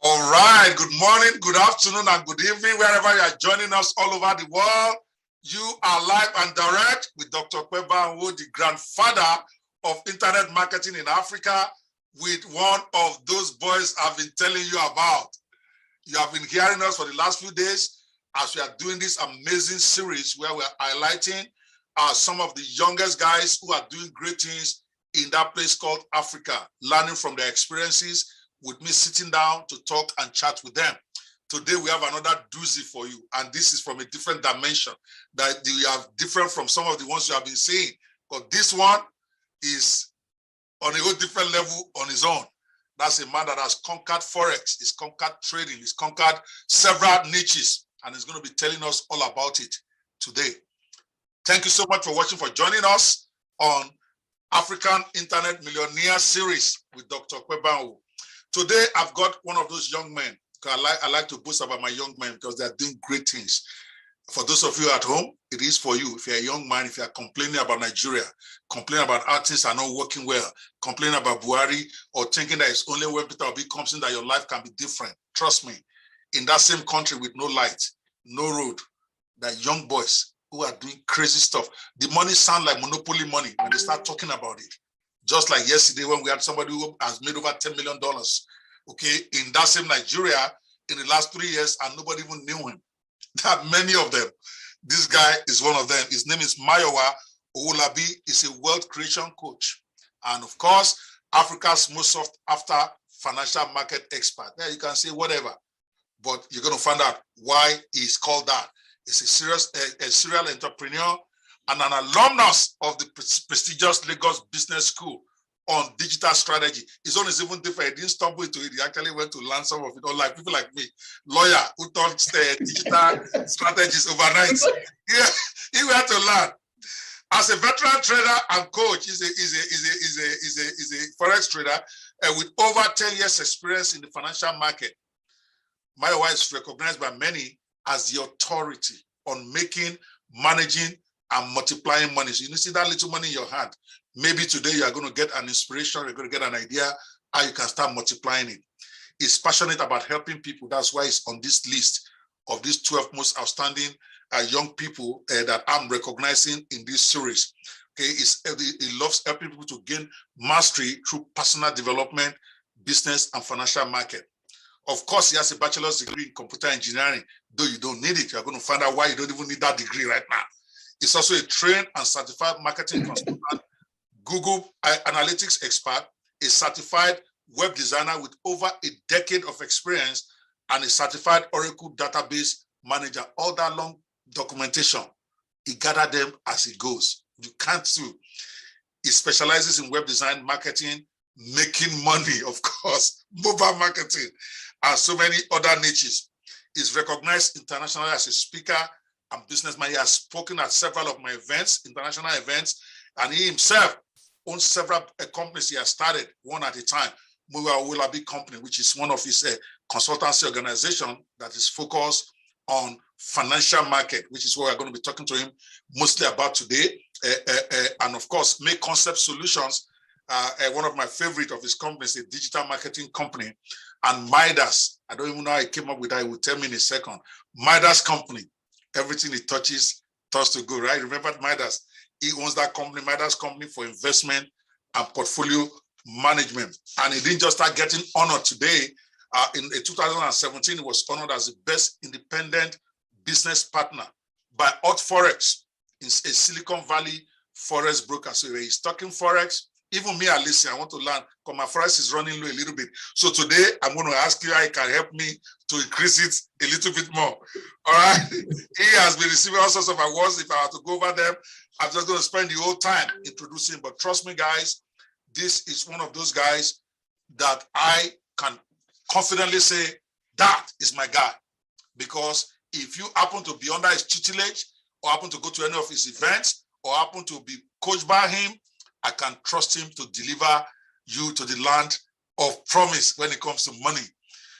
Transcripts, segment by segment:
All right, good morning, good afternoon, and good evening, wherever you are joining us all over the world. You are live and direct with Dr. Ope Banwo, the grandfather of internet marketing in Africa, with one of those boys I've been telling you about. You have been hearing us for the last few days as we are doing this amazing series where we're highlighting some of the youngest guys who are doing great things in that place called Africa, learning from their experiences, with me sitting down to talk and chat with them. Today we have another doozy for you, and this is from a different dimension that we have different from some of the ones you have been seeing. But this one is on a whole different level on his own. That's a man that has conquered Forex, he's conquered trading, he's conquered several niches, and he's going to be telling us all about it today. Thank you so much for watching, for joining us on African Internet Millionaire Series with Dr. Ope Banwo. Today, I've got one of those young men. I like to boast about my young men because they're doing great things. For those of you at home, it is for you. If you're a young man, if you're complaining about Nigeria, complaining about how things are not working well, complaining about Buhari, or thinking that it's only when Peter Obi comes in that your life can be different, trust me, in that same country with no light, no road, there are young boys who are doing crazy stuff. The money sounds like monopoly money when they start talking about it. Just like yesterday when we had somebody who has made over $10 million, okay, in that same Nigeria in the last 3 years, and nobody even knew him. That many of them. This guy is one of them. His name is Mayowa. Owolabi is a wealth creation coach. And of course, Africa's most sought after financial market expert. There you can say whatever, but you're going to find out why he's called that. He's a serial entrepreneur and an alumnus of the prestigious Lagos Business School on digital strategy. His own is even different. He didn't stumble into it. He actually went to learn some of it. Unlike people like me, lawyer who taught digital strategies overnight. Yeah, he went to learn. As a veteran trader and coach, he's a forex trader with over 10 years experience in the financial market. Mayowa is recognized by many as the authority on making, managing, and multiplying money. So you see that little money in your hand. Maybe today you are going to get an inspiration, you're going to get an idea how you can start multiplying it. He's passionate about helping people. That's why he's on this list of these 12 most outstanding young people that I'm recognizing in this series. Okay, he loves helping people to gain mastery through personal development, business, and financial market. Of course, he has a bachelor's degree in computer engineering, though you don't need it. You're going to find out why you don't even need that degree right now. He's also a trained and certified marketing consultant, Google Analytics expert, a certified web designer with over a decade of experience, and a certified Oracle database manager. All that long documentation, he gathered them as he goes. You can't do. He specializes in web design, marketing, making money, of course, mobile marketing, and so many other niches. He's recognized internationally as a speaker and businessman. He has spoken at several of my events, international events, and he himself owns several companies he has started, one at a time. Owolabi company, which is one of his consultancy organization that is focused on financial market, which is what we're going to be talking to him mostly about today. And of course, Make Concept Solutions, one of my favorite of his companies, a digital marketing company, and Midas. I don't even know how he came up with that. He will tell me in a second. Midas company. Everything he touches turns to good, right? Remember Midas? He owns that company, Midas company, for investment and portfolio management. And he didn't just start getting honored today. In 2017, he was honored as the best independent business partner by Hot Forex, in a Silicon Valley forex broker. So he's talking forex. Even me, I listen. I want to learn because my forex is running low a little bit. So today, I'm going to ask you how you can help me to increase it a little bit more. All right. He has been receiving all sorts of awards. If I were to go over them, I'm just going to spend the whole time introducing. But trust me, guys, this is one of those guys that I can confidently say that is my guy. Because if you happen to be under his tutelage or happen to go to any of his events or happen to be coached by him, I can trust him to deliver you to the land of promise when it comes to money.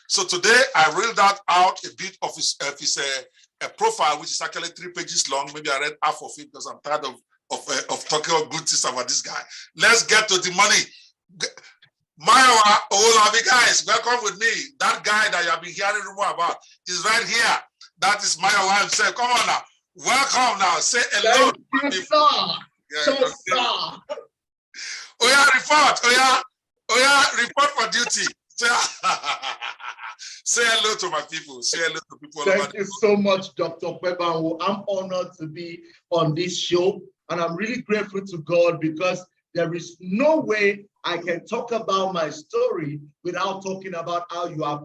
So today I reeled out a bit of his profile, which is actually 3 pages long. Maybe I read half of it because I'm tired of talking about good things about this guy. Let's get to the money. Mayowa Owolabi guys, welcome with me. That guy that you have been hearing rumor about is right here. That is Mayowa himself. Come on now. Welcome now. Say hello. Thank you, sir. Yeah, sir. Oya, report. Oya, report for duty. Say hello to my people. Say hello to people. Thank you so much, Dr. Ope Banwo. I'm honored to be on this show, and I'm really grateful to God because there is no way I can talk about my story without talking about how you have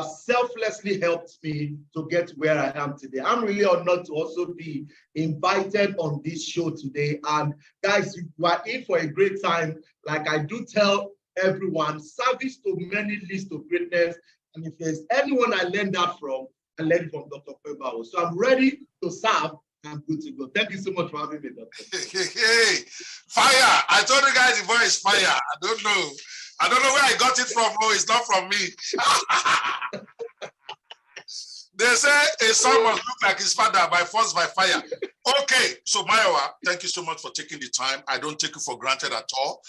selflessly helped me to get where I am today. I'm really honored to also be invited on this show today. And guys, you are in for a great time. Like I do tell everyone, service to many leads to greatness. And if there's anyone I learned that from, I learned it from Dr. Ope Banwo. So I'm ready to serve. I'm good to go. Thank you so much for having me, Doctor. Hey, fire. I told you guys the voice is fire. I don't know where I got it from. Oh, it's not from me. They say a son must look like his father by force, by fire. Okay, so Mayowa, thank you so much for taking the time. I don't take it for granted at all.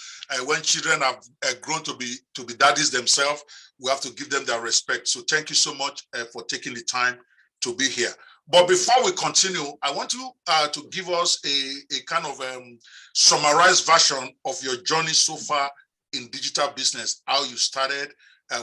When children have grown to be daddies themselves, we have to give them their respect. So thank you so much for taking the time to be here. But before we continue, I want you to give us a kind of summarized version of your journey so far in digital business, how you started,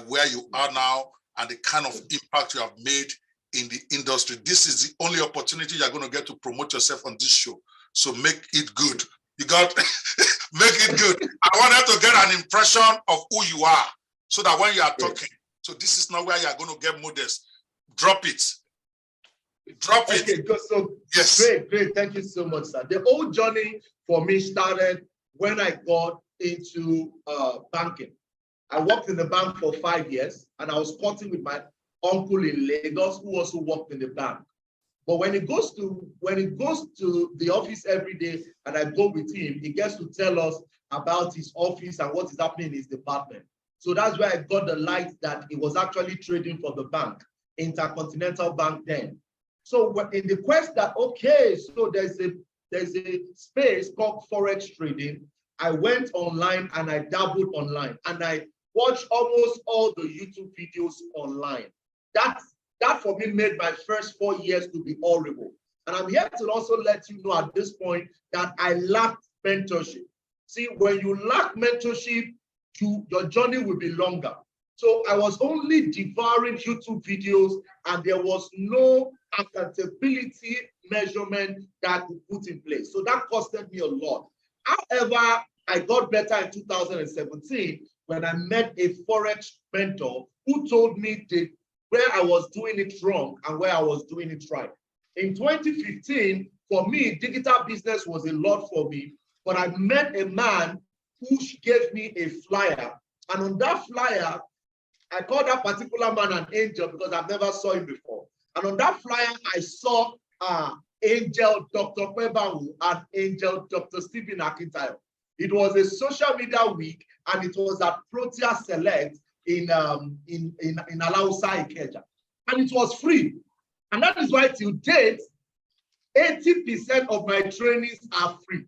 where you are now, and the kind of impact you have made in the industry. This is the only opportunity you're going to get to promote yourself on this show. So make it good. You got make it good. I want them to get an impression of who you are so that when you are talking, so this is not where you're going to get modest. Drop it. Drop it. Okay, good. So yes. Great. Thank you so much, sir. The whole journey for me started when I got into banking. I worked in the bank for 5 years, and I was partnering with my uncle in Lagos who also worked in the bank. But when it goes to the office every day and I go with him, he gets to tell us about his office and what is happening in his department. So that's where I got the light that he was actually trading for the bank, Intercontinental Bank then. So in the quest that, okay, so there's a space called Forex trading, I went online and I dabbled online and I watched almost all the YouTube videos online. That for me made my first 4 years to be horrible. And I'm here to also let you know at this point that I lacked mentorship. See, when you lack mentorship, your journey will be longer. So I was only devouring YouTube videos and there was no accountability measurement that I could put in place. So that costed me a lot. However, I got better in 2017 when I met a Forex mentor who told me where I was doing it wrong and where I was doing it right. In 2015, for me, digital business was a lot for me, but I met a man who gave me a flyer. And on that flyer, I call that particular man an angel because I've never saw him before. And on that flyer, I saw Angel Dr. Ope Banwo and Angel Dr. Stephen Akintayo. It was a social media week, and it was at Protea Select in Alausa Ikeja. And it was free. And that is why till date, 80% of my trainings are free.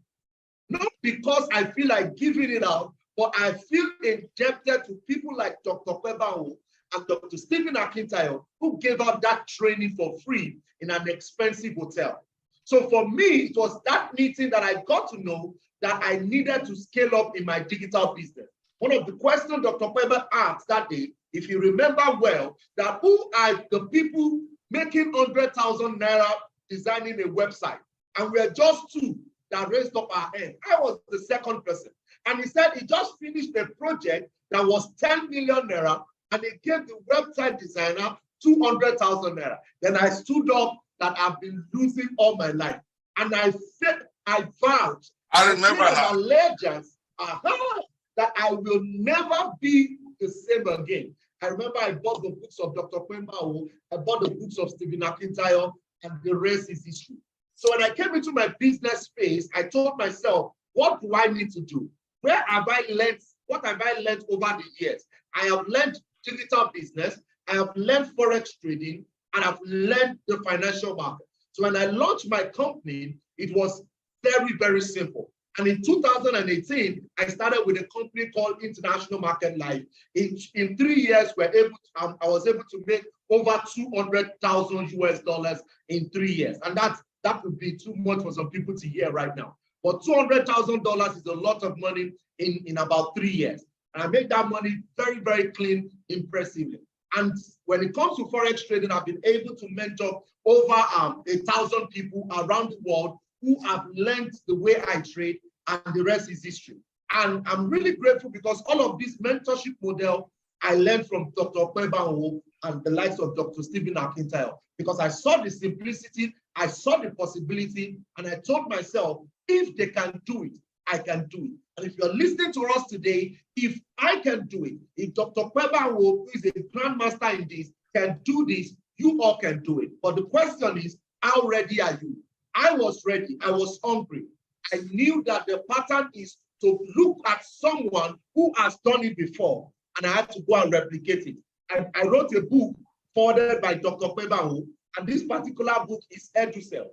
Not because I feel like giving it out, but I feel indebted to people like Dr. Ope Banwo and Dr. Stephen Akintayo, who gave out that training for free in an expensive hotel. So for me, it was that meeting that I got to know that I needed to scale up in my digital business. One of the questions Dr. Ope asked that day, if you remember well, that who are the people making 100,000 naira designing a website? And we're just two that raised up our hand. I was the second person. And he said he just finished a project that was 10 million naira and he gave the website designer 200,000 naira. Then I stood up that I've been losing all my life. And I said, I vowed, I remember that. Allegiance, that I will never be the same again. I remember I bought the books of Dr. Ope Banwo, I bought the books of Stephen Akintayo, and the rest is history. So when I came into my business space, I told myself, what do I need to do? Where have I learned? What have I learned over the years? I have learned digital business, I have learned Forex trading, and I've learned the financial market. So when I launched my company, it was very, very simple. And in 2018, I started with a company called International Market Life. In 3 years, I was able to make over 200,000 US dollars in 3 years. And that would be too much for some people to hear right now. But $200,000 is a lot of money in about 3 years. And I made that money very, very clean, impressively. And when it comes to Forex trading, I've been able to mentor over 1,000 people around the world who have learned the way I trade, and the rest is history. And I'm really grateful because all of this mentorship model I learned from Dr. Ope Banwo and the likes of Dr. Stephen Akintayo, because I saw the simplicity, I saw the possibility, and I told myself, if they can do it, I can do it. And if you're listening to us today, if I can do it, if Dr. Ope Banwo, who is a grandmaster in this, can do this, you all can do it. But the question is, how ready are you? I was ready. I was hungry. I knew that the pattern is to look at someone who has done it before, and I had to go and replicate it. I wrote a book forwarded by Dr. Ope Banwo, and this particular book is Edusel.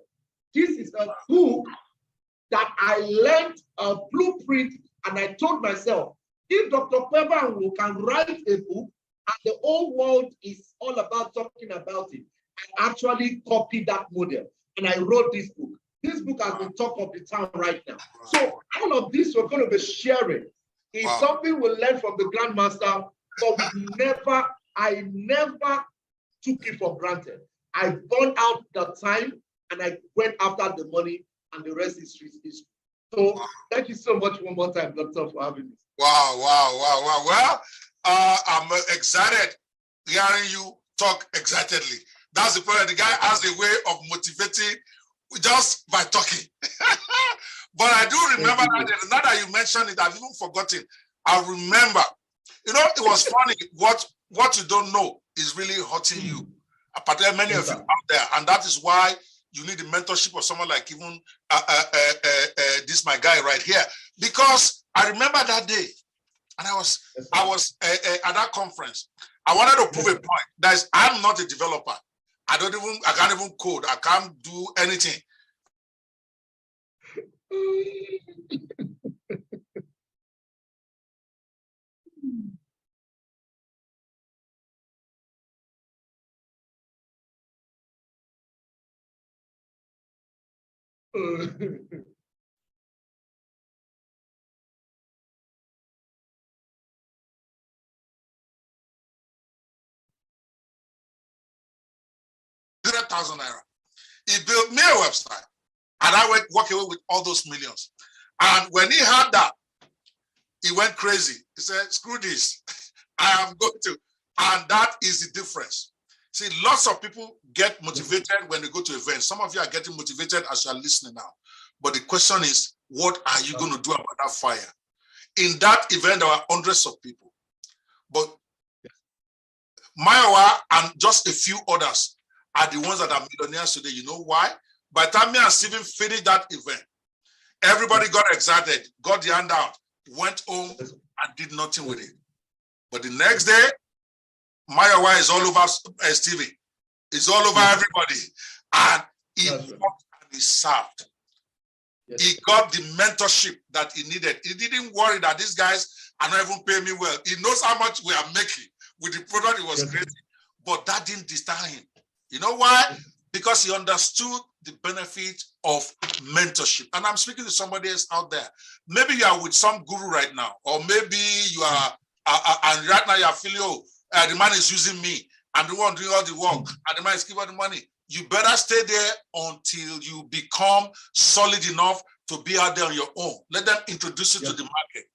This is a book that I learned a blueprint, and I told myself, if Dr. Ope Banwo can write a book and the whole world is all about talking about it, I actually copied that model and I wrote this book. This book has been talk of the town right now. So all of this we're going to be sharing is something we learn from the grandmaster, but I never took it for granted. I burned out the time and I went after the money, and the rest is history. So thank you so much one more time, Doctor, for having me. Wow. Well, I'm excited hearing you talk excitedly. That's the point. The guy has a way of motivating just by talking. But I do remember that now that you mentioned it, I've even forgotten. I remember, it was funny. What you don't know is really hurting you. Particularly many of you out there. And that is why you need the mentorship of someone like even this my guy right here. Because I remember that day, and I was at that conference. I wanted to prove a point. That is, I'm not a developer. I can't even code. I can't do anything. $100,000. He built me a website, and I went walk away with all those millions. And when he had that, he went crazy. He said, "Screw this! I am going to." And that is the difference. See, lots of people get motivated when they go to events. Some of you are getting motivated as you are listening now. But the question is, what are you going to do about that fire? In that event, there were hundreds of people. But Mayowa and just a few others are the ones that are millionaires today. You know why? By the time me and Stephen finished that event, everybody got excited, got the handout, went home and did nothing with it. But the next day, Mayowa is all over Stephen. It's all over everybody. And he worked and he served. He got the mentorship that he needed. He didn't worry that these guys are not even paying me well. He knows how much we are making with the product he was creating. But that didn't disturb him. You know why? Because he understood the benefit of mentorship. And I'm speaking to somebody else out there. Maybe you are with some guru right now, or maybe you are, and right now you are feeling, the man is using me, and the one doing all the work, and the man is giving all the money. You better stay there until you become solid enough to be out there on your own. Let them introduce you to the market.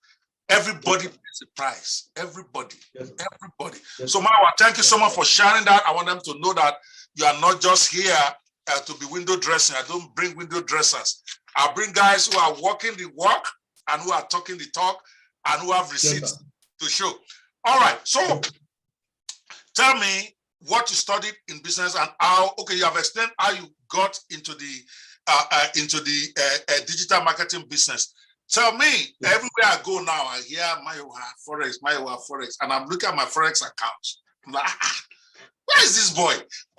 Everybody pays a price. Everybody. Everybody. So, Mayowa, thank you so much for sharing that. I want them to know that you are not just here to be window dressing. I don't bring window dressers. I bring guys who are walking the walk and who are talking the talk and who have receipts to show. All right. So, tell me what you studied in business and how. Okay, you have explained how you got into the digital marketing business. Tell me, everywhere I go now, I hear Mayowa Forex, and I'm looking at my Forex account. I'm like, where is this boy?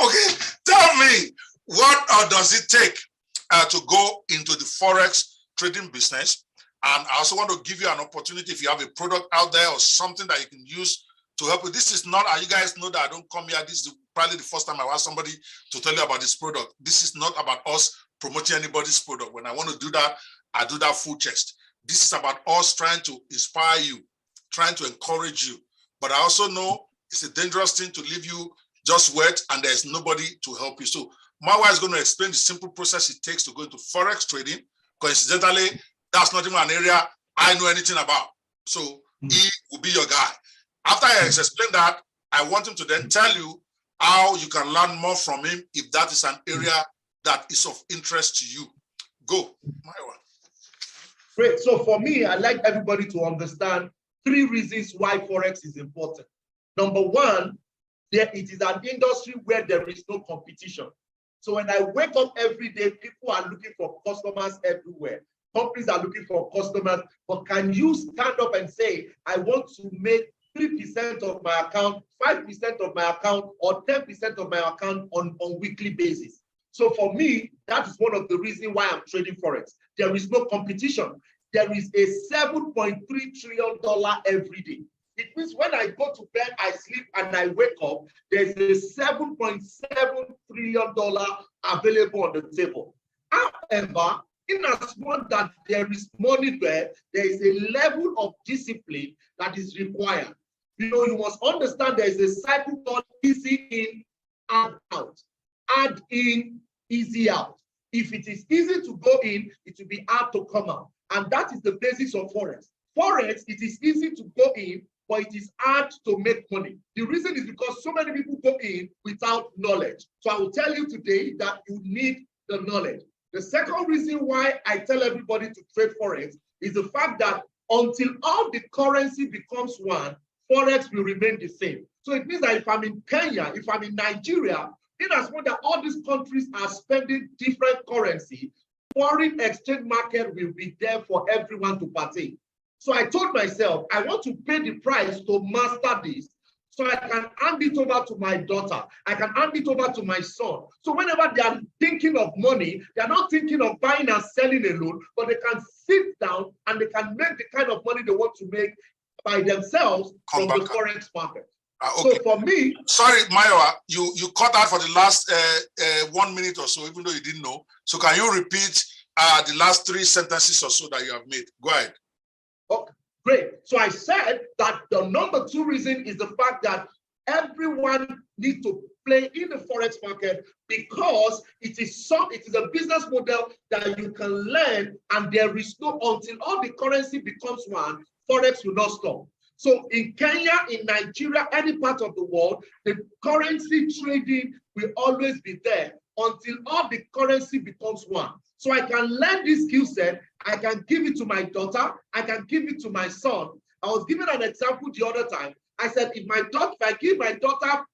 Okay, tell me, what does it take to go into the Forex trading business? And I also want to give you an opportunity if you have a product out there or something that you can use to help with. This is not, you guys know that I don't come here. This is probably the first time I want somebody to tell you about this product. This is not about us promoting anybody's product. When I want to do that, I do that full chest. This is about us trying to inspire you, trying to encourage you. But I also know it's a dangerous thing to leave you just wet and there's nobody to help you. So Mayowa is going to explain the simple process it takes to go into Forex trading. Coincidentally, that's not even an area I know anything about. So he will be your guy. After I explain that, I want him to then tell you how you can learn more from him if that is an area that is of interest to you. Go, Mayowa. Great. So for me, I'd like everybody to understand 3 reasons why Forex is important. Number one, it is an industry where there is no competition. So when I wake up every day, people are looking for customers everywhere. Companies are looking for customers, but can you stand up and say, I want to make 3% of my account, 5% of my account, or 10% of my account on weekly basis? So for me, that is one of the reasons why I'm trading Forex. There is no competition. There is a $7.3 trillion every day. It means when I go to bed, I sleep, and I wake up, there's a $7.7 trillion available on the table. However, in as much that there is money there, there is a level of discipline that is required. You must understand there is a cycle called easy in, add out. Add in, easy out. If it is easy to go in, it will be hard to come out. And that is the basis of Forex. Forex, it is easy to go in, but it is hard to make money. The reason is because so many people go in without knowledge. So I will tell you today that you need the knowledge. The second reason why I tell everybody to trade Forex is the fact that until all the currency becomes one, Forex will remain the same. So it means that if I'm in Kenya, if I'm in Nigeria, in as much that all these countries are spending different currency, foreign exchange market will be there for everyone to partake. So I told myself, I want to pay the price to master this so I can hand it over to my daughter. I can hand it over to my son. So whenever they are thinking of money, they are not thinking of buying and selling alone, but they can sit down and they can make the kind of money they want to make by themselves from the Forex market. Okay. So for me... Sorry, Mayowa, you cut out for the last 1 minute or so, even though you didn't know. So can you repeat the last 3 sentences or so that you have made? Go ahead. Okay, great. So I said that the number 2 reason is the fact that everyone needs to play in the Forex market because it is a business model that you can learn, and there is no, until all the currency becomes one, Forex will not stop. So in Kenya, in Nigeria, any part of the world, the currency trading will always be there until all the currency becomes one. So I can learn this skill set, I can give it to my daughter, I can give it to my son. I was given an example the other time. I said, if I give my daughter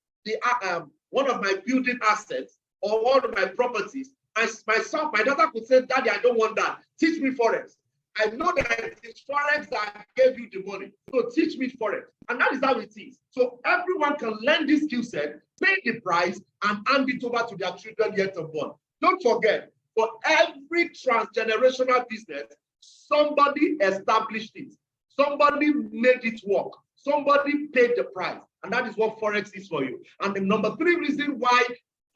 one of my building assets or one of my properties, my daughter could say, Daddy, I don't want that. Teach me Forex. I know that it's Forex that gave you the money. So teach me Forex. And that is how it is. So everyone can learn this skill set, pay the price, and hand it over to their children yet unborn. Don't forget, for every transgenerational business, somebody established it. Somebody made it work. Somebody paid the price. And that is what Forex is for you. And the number 3 reason why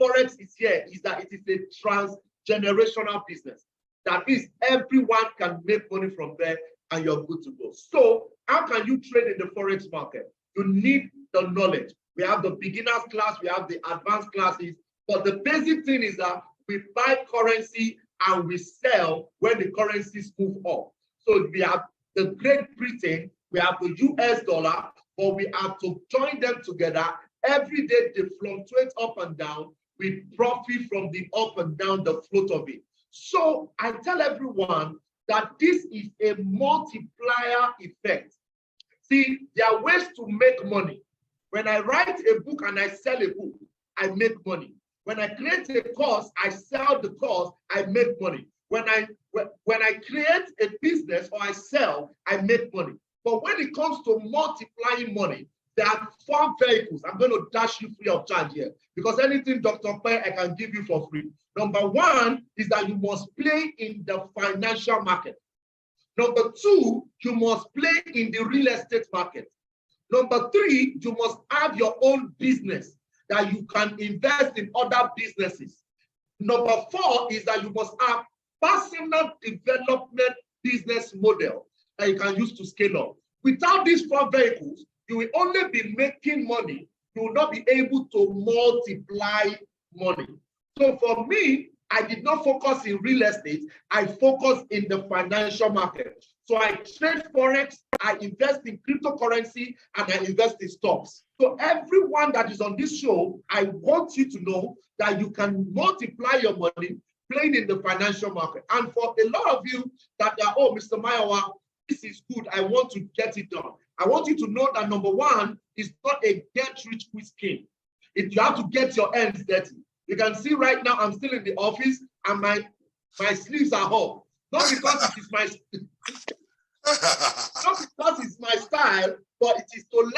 Forex is here is that it is a transgenerational business. That is, everyone can make money from there and you're good to go. So how can you trade in the Forex market? You need the knowledge. We have the beginners class, we have the advanced classes, but the basic thing is that we buy currency and we sell when the currencies move up. So we have the Great Britain, we have the US dollar, but we have to join them together. Every day they fluctuate up and down. We profit from the up and down, the float of it. So I tell everyone that this is a multiplier effect. See, there are ways to make money. When I write a book and I sell a book, I make money. When I create a course, I sell the course, I make money. When I create a business or I sell, I make money. But when it comes to multiplying money, there are 4 vehicles. I'm going to dash you free of charge here because anything Dr. Ope I can give you for free. Number 1 is that you must play in the financial market. Number two, you must play in the real estate market. Number three, you must have your own business that you can invest in other businesses. Number four is that you must have personal development business model that you can use to scale up. Without these four vehicles, you will only be making money. You will not be able to multiply money. So for me, I did not focus in real estate. I focused in the financial market. So I trade Forex, I invest in cryptocurrency, and I invest in stocks. So everyone that is on this show, I want you to know that you can multiply your money playing in the financial market. And for a lot of you that are, oh, Mr. Mayowa, this is good, I want to get it done. I want you to know that number one is not a get-rich-quick scheme. You have to get your hands dirty. You can see right now I'm still in the office and my sleeves are up. Not because it is my not because it's my style, but it is to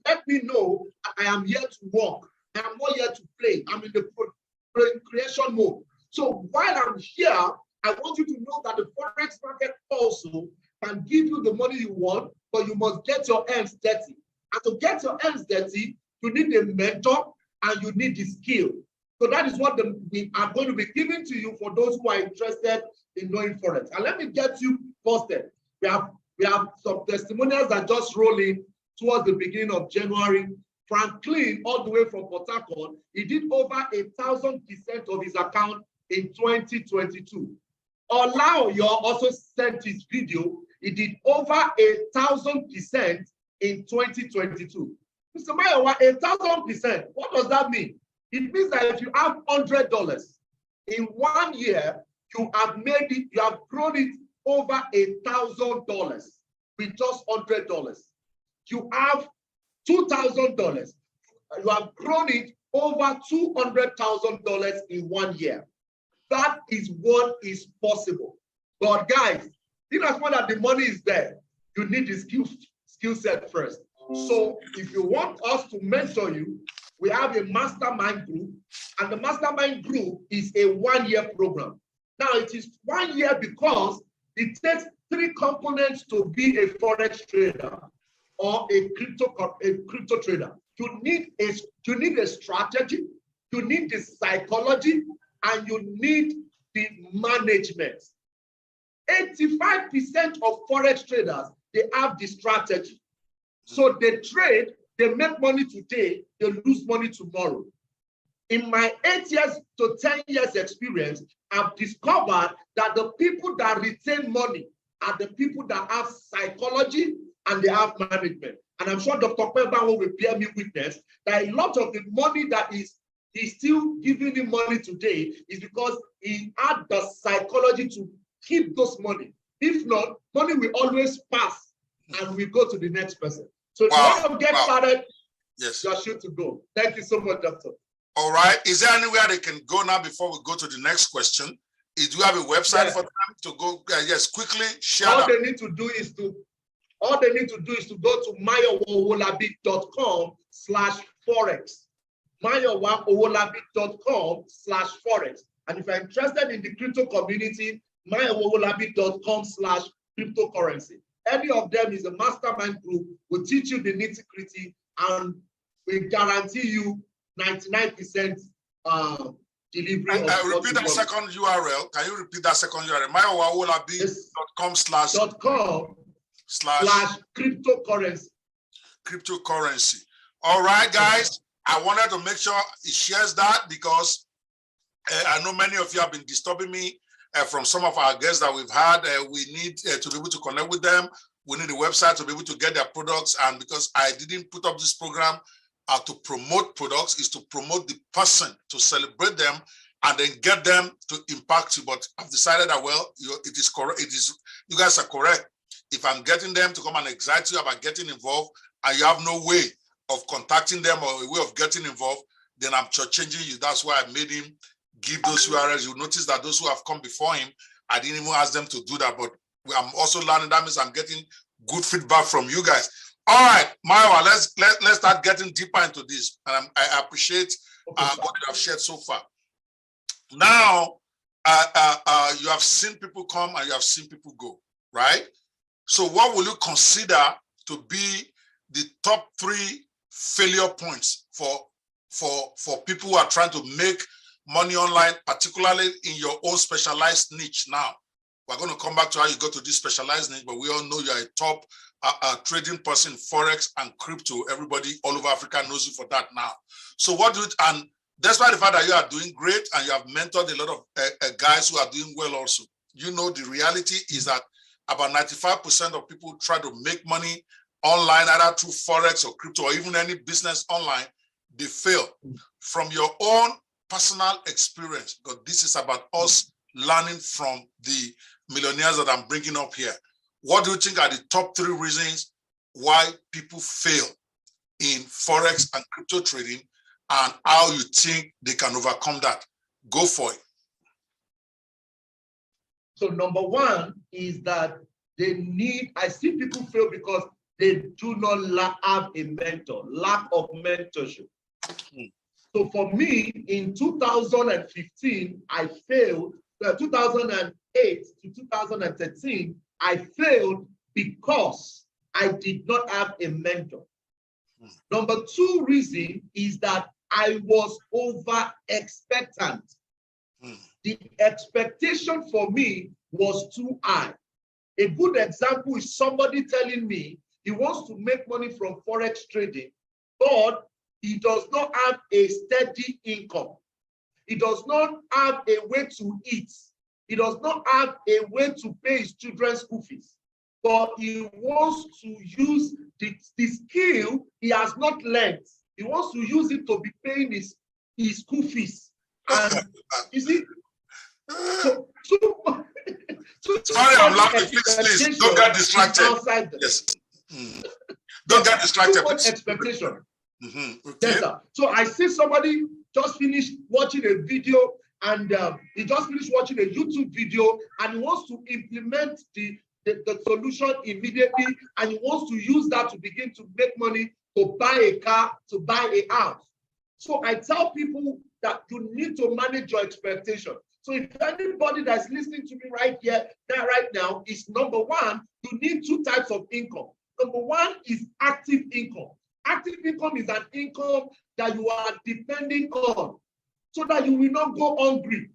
let me know I am here to work. I am not here to play. I'm in the creation mode. So while I'm here, I want you to know that the Forex market also can give you the money you want, but you must get your hands dirty. And to get your hands dirty, you need a mentor and you need the skill. So that is what we are going to be giving to you for those who are interested in knowing Forex. And let me get you posted. We have some testimonials that just rolled in towards the beginning of January. Franklin, all the way from Port Harcourt, he did over 1,000% of his account in 2022. Olaoyo also sent his video. He did over 1,000% in 2022. Mr. Mayowa, 1,000%, what does that mean? It means that if you have $100 in 1 year, you have made it, you have grown it over $1,000 with just $100. You have $2,000. You have grown it over $200,000 in 1 year. That is what is possible. But guys, in as much as the money is there, you need the skill set first. So if you want us to mentor you, we have a mastermind group, and the mastermind group is a 1 year program. Now it is 1 year because it takes 3 components to be a Forex trader or a crypto trader. You need a strategy, you need the psychology, and you need the management. 85% of Forex traders, they have the strategy. So they trade, they make money today, they lose money tomorrow. In my 8 years to 10 years experience, I've discovered that the people that retain money are the people that have psychology and they have management. And I'm sure Dr. Ope Banwo will bear me witness that a lot of the money that he's still giving him money today is because he had the psychology to keep those money. If not, money will always pass and we go to the next person. So if you want to get started, yes, you're sure to go. Thank you so much, Doctor. All right. Is there anywhere they can go now before we go to the next question? Do you have a website for them to go? Yes, quickly share. All they need to do is to go to mayowolabi.com/forex. mayowolabi.com/forex. And if you're interested in the crypto community, mayowolabi.com/cryptocurrency. Any of them is a mastermind group. Will teach you the nitty-gritty, and we guarantee you 99% delivery. Repeat that second URL. Can you repeat that second URL? mayowolabi.com/cryptocurrency. Cryptocurrency. All right, guys. I wanted to make sure he shares that because I know many of you have been disturbing me from some of our guests that we've had. We need to be able to connect with them. We need a website to be able to get their products. And because I didn't put up this program to promote products, is to promote the person, to celebrate them, and then get them to impact you. But I've decided that, well, it is correct. You guys are correct. If I'm getting them to come and excite you about getting involved, and you have no way of contacting them or a way of getting involved, then I'm changing you. That's why I made him give those URLs. You notice that those who have come before him, I didn't even ask them to do that, but I'm also learning. That means I'm getting good feedback from you guys. All right, Mayowa, let's start getting deeper into this. And I appreciate what you have shared so far. Now, you have seen people come and you have seen people go, right? So what will you consider to be the top 3 failure points for people who are trying to make money online, particularly in your own specialized niche? Now, we're going to come back to how you go to this specialized niche, but we all know you're a top trading person, Forex and crypto. Everybody all over Africa knows you for that now. So what do you, and despite the fact that you are doing great and you have mentored a lot of guys who are doing well also, you know, the reality is that about 95% of people who try to make money online, either through Forex or crypto or even any business online, they fail. From your own personal experience, because this is about us learning from the millionaires that I'm bringing up here. What do you think are the top 3 reasons why people fail in Forex and crypto trading, and how you think they can overcome that? Go for it. So number 1 is that they need, I see people fail because they do not have a mentor, lack of mentorship. So for me, in 2015, I failed, 2008 to 2013, I failed because I did not have a mentor. Number 2 reason is that I was over expectant. The expectation for me was too high. A good example is somebody telling me he wants to make money from Forex trading, but he does not have a steady income. He does not have a way to eat. He does not have a way to pay his children's school fees. But he wants to use the skill he has not learned. He wants to use it to be paying his school fees. And you see, sorry, I'm laughing. Please, don't get distracted. Yes. Don't get distracted. Too much expectation. Okay. Yes, sir. So I see somebody just finished watching a video, and he just finished watching a YouTube video, and he wants to implement the solution immediately, and he wants to use that to begin to make money, to buy a car, to buy a house. So I tell people that you need to manage your expectation. So if anybody that's listening to me right here, right now, is number 1, you need 2 types of income. Number 1 is active income. Active income is an income that you are depending on so that you will not go hungry.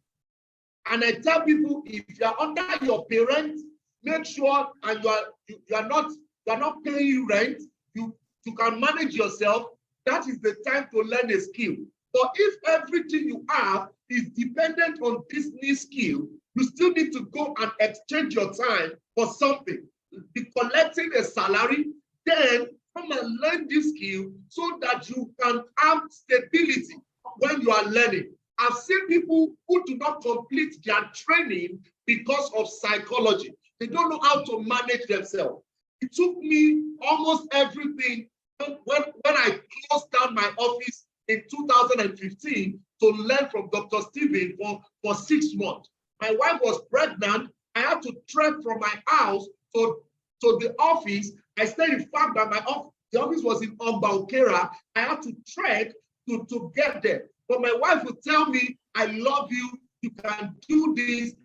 And I tell people, if you are under your parents, make sure and you are not paying rent, you can manage yourself. That is the time to learn a skill. But if everything you have is dependent on this new skill, you still need to go and exchange your time for something. Be collecting a salary, then come and learn this skill so that you can have stability when you are learning. I've seen people who do not complete their training because of psychology. They don't know how to manage themselves. It took me almost everything when I closed down my office in 2015 to learn from Dr. Stephen for 6 months. My wife was pregnant. I had to trek from my house to the office. I stayed in fact that the office was in Ogba. I had to trek to get there. But my wife would tell me, I love you, you can do this,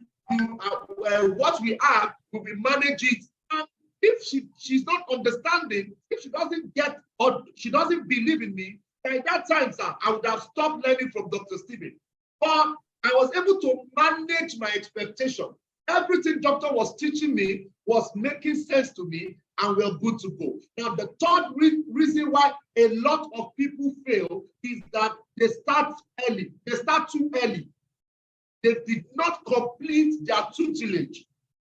what we have, we will manage it. And if she's not understanding, if she doesn't get or she doesn't believe in me, by that time, sir, I would have stopped learning from Dr. Stephen. But I was able to manage my expectation. Everything doctor was teaching me was making sense to me, and we're good to go. Now, the third reason why a lot of people fail is that they start early. They start too early. They did not complete their tutelage.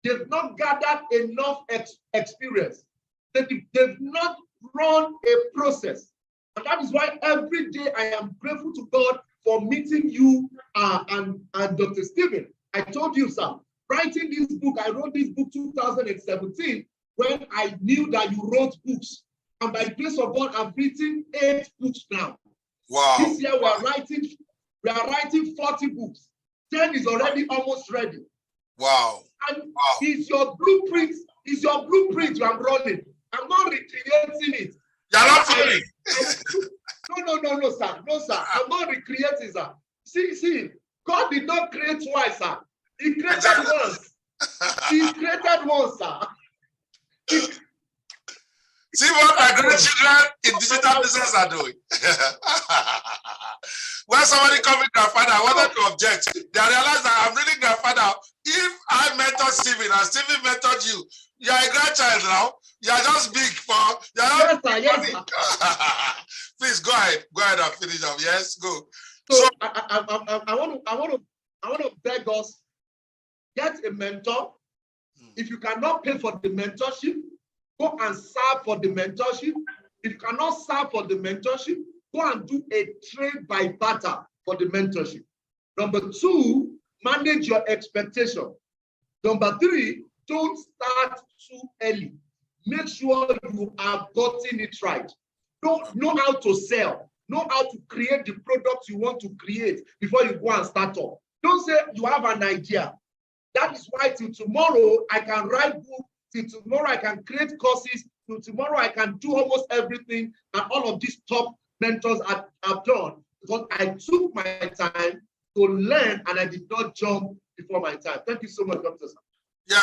They've not gathered enough experience. They've not run a process. And that is why every day I am grateful to God for meeting you and Dr. Stephen. I told you, sir, writing this book, I wrote this book 2017 when I knew that you wrote books. And by the grace of God, I've written 8 books now. Wow. This year we are writing 40 books. 10 is already almost ready. Wow. And it's your blueprint I'm running. I'm not recreating it. You're not failing. No, sir. No, sir. I'm not recreating, sir. See, God did not create twice, sir. He created once. He created once, sir. See what my grandchildren in digital business are doing. When somebody called me grandfather, I wanted to object. They realized that I'm really grandfather. If I mentored Stephen and Stephen mentored you, you're a grandchild now. You're just big for. Yes, sir. Please go ahead and finish up. Yes, go. So I want to beg us, get a mentor. If you cannot pay for the mentorship, go and serve for the mentorship. If you cannot serve for the mentorship, go and do a trade by barter for the mentorship. Number 2, manage your expectation. Number 3, don't start too early. Make sure you have gotten it right. Don't know how to sell. Know how to create the product you want to create before you go and start up. Don't say you have an idea. That is why till tomorrow I can write books, till tomorrow I can create courses, till tomorrow I can do almost everything that all of these top mentors have done, because I took my time to learn and I did not jump before my time. Thank you so much, Dr. Sam. Yeah,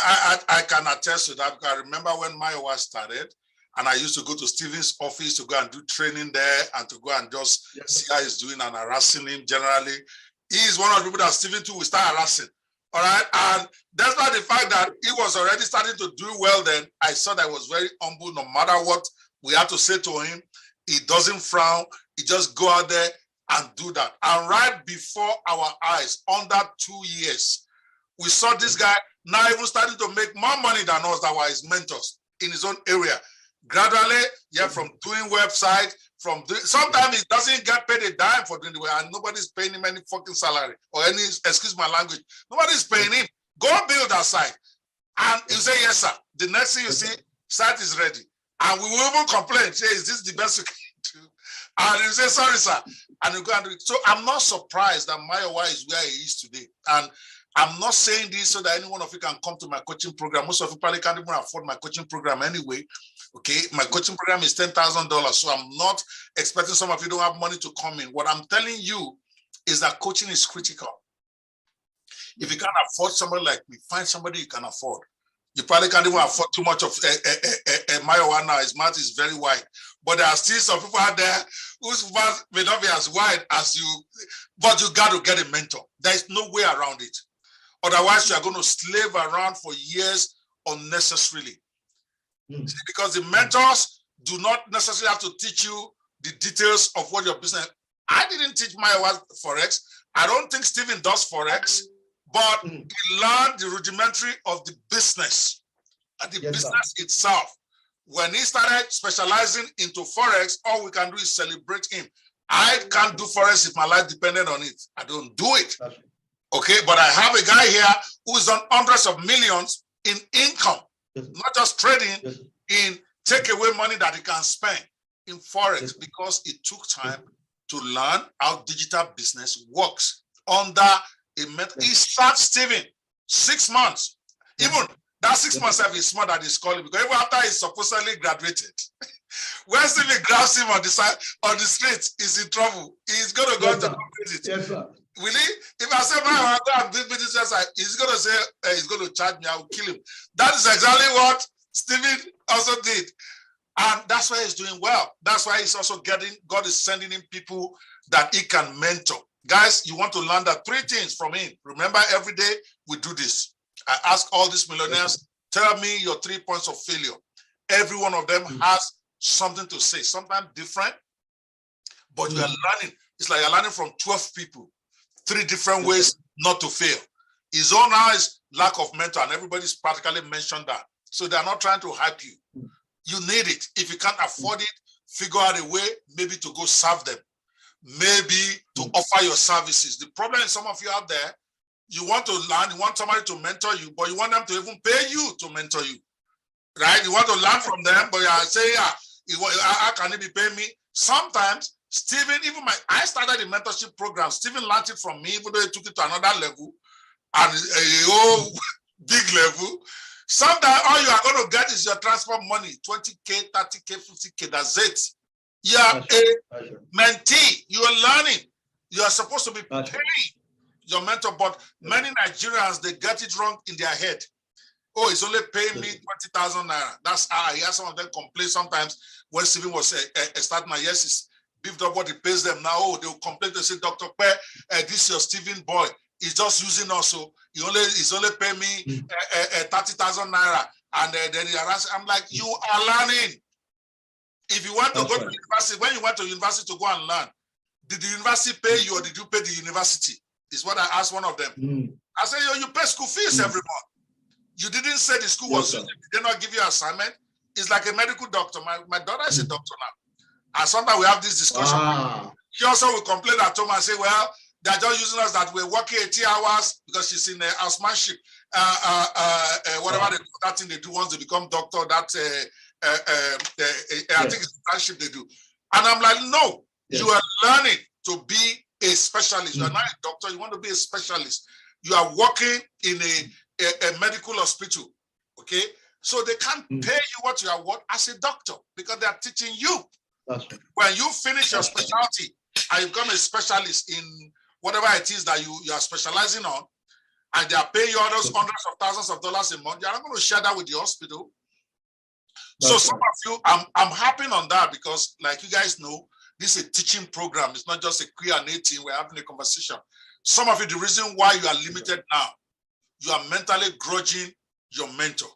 I can attest to that, because I remember when Mayowa started, and I used to go to Stephen's office to go and do training there and to go and just see how he's doing and harassing him generally. He's one of the people that Stephen too will start harassing. All right. And despite the fact that he was already starting to do well then, I saw that he was very humble. No matter what we had to say to him, he doesn't frown. He just go out there and do that. And right before our eyes, under 2 years, we saw this guy now even starting to make more money than us that were his mentors in his own area. Gradually, from doing website, sometimes he doesn't get paid a dime for doing the work, and nobody's paying him any fucking salary or any, excuse my language, nobody's paying him. Go build that site. And you say, yes, sir. The next thing you see, site is ready. And we will even complain, say, is this the best you can do? And you say, sorry, sir. And you go and do it. So I'm not surprised that Mayowa is where he is today. And I'm not saying this so that any one of you can come to my coaching program. Most of you probably can't even afford my coaching program anyway. Okay, my coaching program is $10,000. So I'm not expecting some of you don't have money to come in. What I'm telling you is that coaching is critical. If you can't afford somebody like me, find somebody you can afford. You probably can't even afford too much of Mayowa now. His mouth is very wide. But there are still some people out there whose mouth may not be as wide as you, but you got to get a mentor. There is no way around it. Otherwise, you are going to slave around for years unnecessarily. Because the mentors do not necessarily have to teach you the details of what your business. I didn't teach Mayowa Forex. I don't think Stephen does Forex, but he learned the rudimentary of the business and the business itself. When he started specializing into Forex, all we can do is celebrate him. I can't do Forex if my life depended on it. I don't do it. Okay, but I have a guy here who's done hundreds of millions in income. Not just trading, in take away money that he can spend in Forex, because it took time to learn how digital business works under a method. He started Stephen 6 months. Even that 6 months is smart that he's calling, because even after he's supposedly graduated, when Stephen grabs him on the side on the street, he's in trouble. He's gonna go to it. Yes, sir. Will he? If I say, I go and do business website, he's going to say, he's going to charge me, I will kill him. That is exactly what Stephen also did. And that's why he's doing well. That's why he's also God is sending him people that he can mentor. Guys, you want to learn that 3 things from him. Remember, every day we do this. I ask all these millionaires, tell me your 3 points of failure. Every one of them has something to say, sometimes different, but you are learning. It's like you're learning from 12 people. 3 different ways not to fail. His own is lack of mentor, and everybody's practically mentioned that. So they're not trying to hype you. You need it. If you can't afford it, figure out a way maybe to go serve them, maybe to offer your services. The problem is some of you out there, you want to learn, you want somebody to mentor you, but you want them to even pay you to mentor you, right? You want to learn from them, but you say, how can he be paying me? Sometimes Stephen, I started the mentorship program. Stephen learned it from me, even though he took it to another level and a whole big level. Sometimes all you are going to get is your transport money, 20K, 30K, 50K, that's it. You are a mentee. You are learning. You are supposed to be paying your mentor, but many Nigerians, they get it wrong in their head. Oh, it's only paying me 20,000 naira. That's how I hear some of them complain sometimes when Steven was starting. Yes, it's beefed up what he pays them now. Oh, they will complain. They say, Dr. Pe, this is your Steven boy. He's just using us. So he's only paying me 30,000 naira. And then he harass. I'm like, you are learning. If you want to go to university, when you went to university to go and learn, did the university pay you or did you pay the university? Is what I asked one of them. I said, you pay school fees every month. You didn't say the school was, did they not give you an assignment? It's like a medical doctor. My daughter is a doctor now. And sometimes we have this discussion. She also will complain at home and say, well, they're just using us that we're working 80 hours because she's in housemanship. Whatever they do, that thing they do once they become doctor, that I think it's internship they do. And I'm like, no, you are learning to be a specialist. You are not a doctor, you want to be a specialist. You are working in a medical hospital, okay? So they can't pay you what you are worth as a doctor because they are teaching you. When you finish your specialty and you become a specialist in whatever it is that you are specializing on, and they are paying you all those hundreds of thousands of dollars a month, you're not going to share that with the hospital. So some of you, I'm happy on that because, like you guys know, this is a teaching program. It's not just a Q&A thing. We're having a conversation. Some of you, the reason why you are limited now, you are mentally grudging your mentor.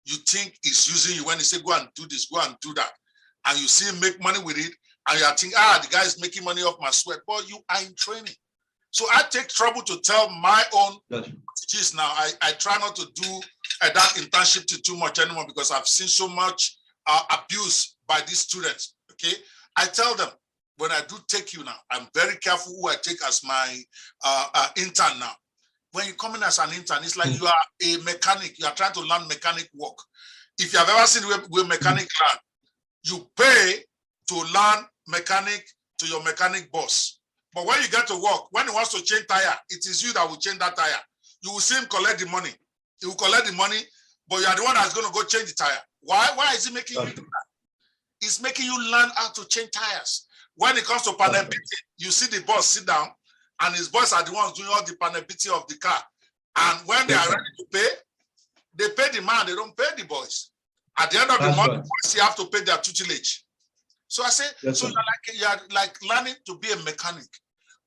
You think he's using you when he say, go and do this, go and do that. And you see him make money with it. And you are thinking, the guy is making money off my sweat. But you are in training. So I take trouble to tell my own teachers now. I try not to do that internship too much anymore because I've seen so much abuse by these students, okay? I tell them, when I do take you now, I'm very careful who I take as my intern now. When you come in as an intern, it's like you are a mechanic. You are trying to learn mechanic work. If you have ever seen where mechanic learn, you pay to learn mechanic to your mechanic boss. But when you get to work, when he wants to change tire, it is you that will change that tire. You will see him collect the money. He will collect the money, but you are the one that's going to go change the tire. Why? Why is he making you do that? It's making you learn how to change tires. When it comes to panel beating, you see the boss sit down, and his boys are the ones doing all the panel beating of the car. And when they are ready to pay, they pay the man, they don't pay the boys. At the end of the month, boys, you have to pay their tutelage. So I say, you're like learning to be a mechanic.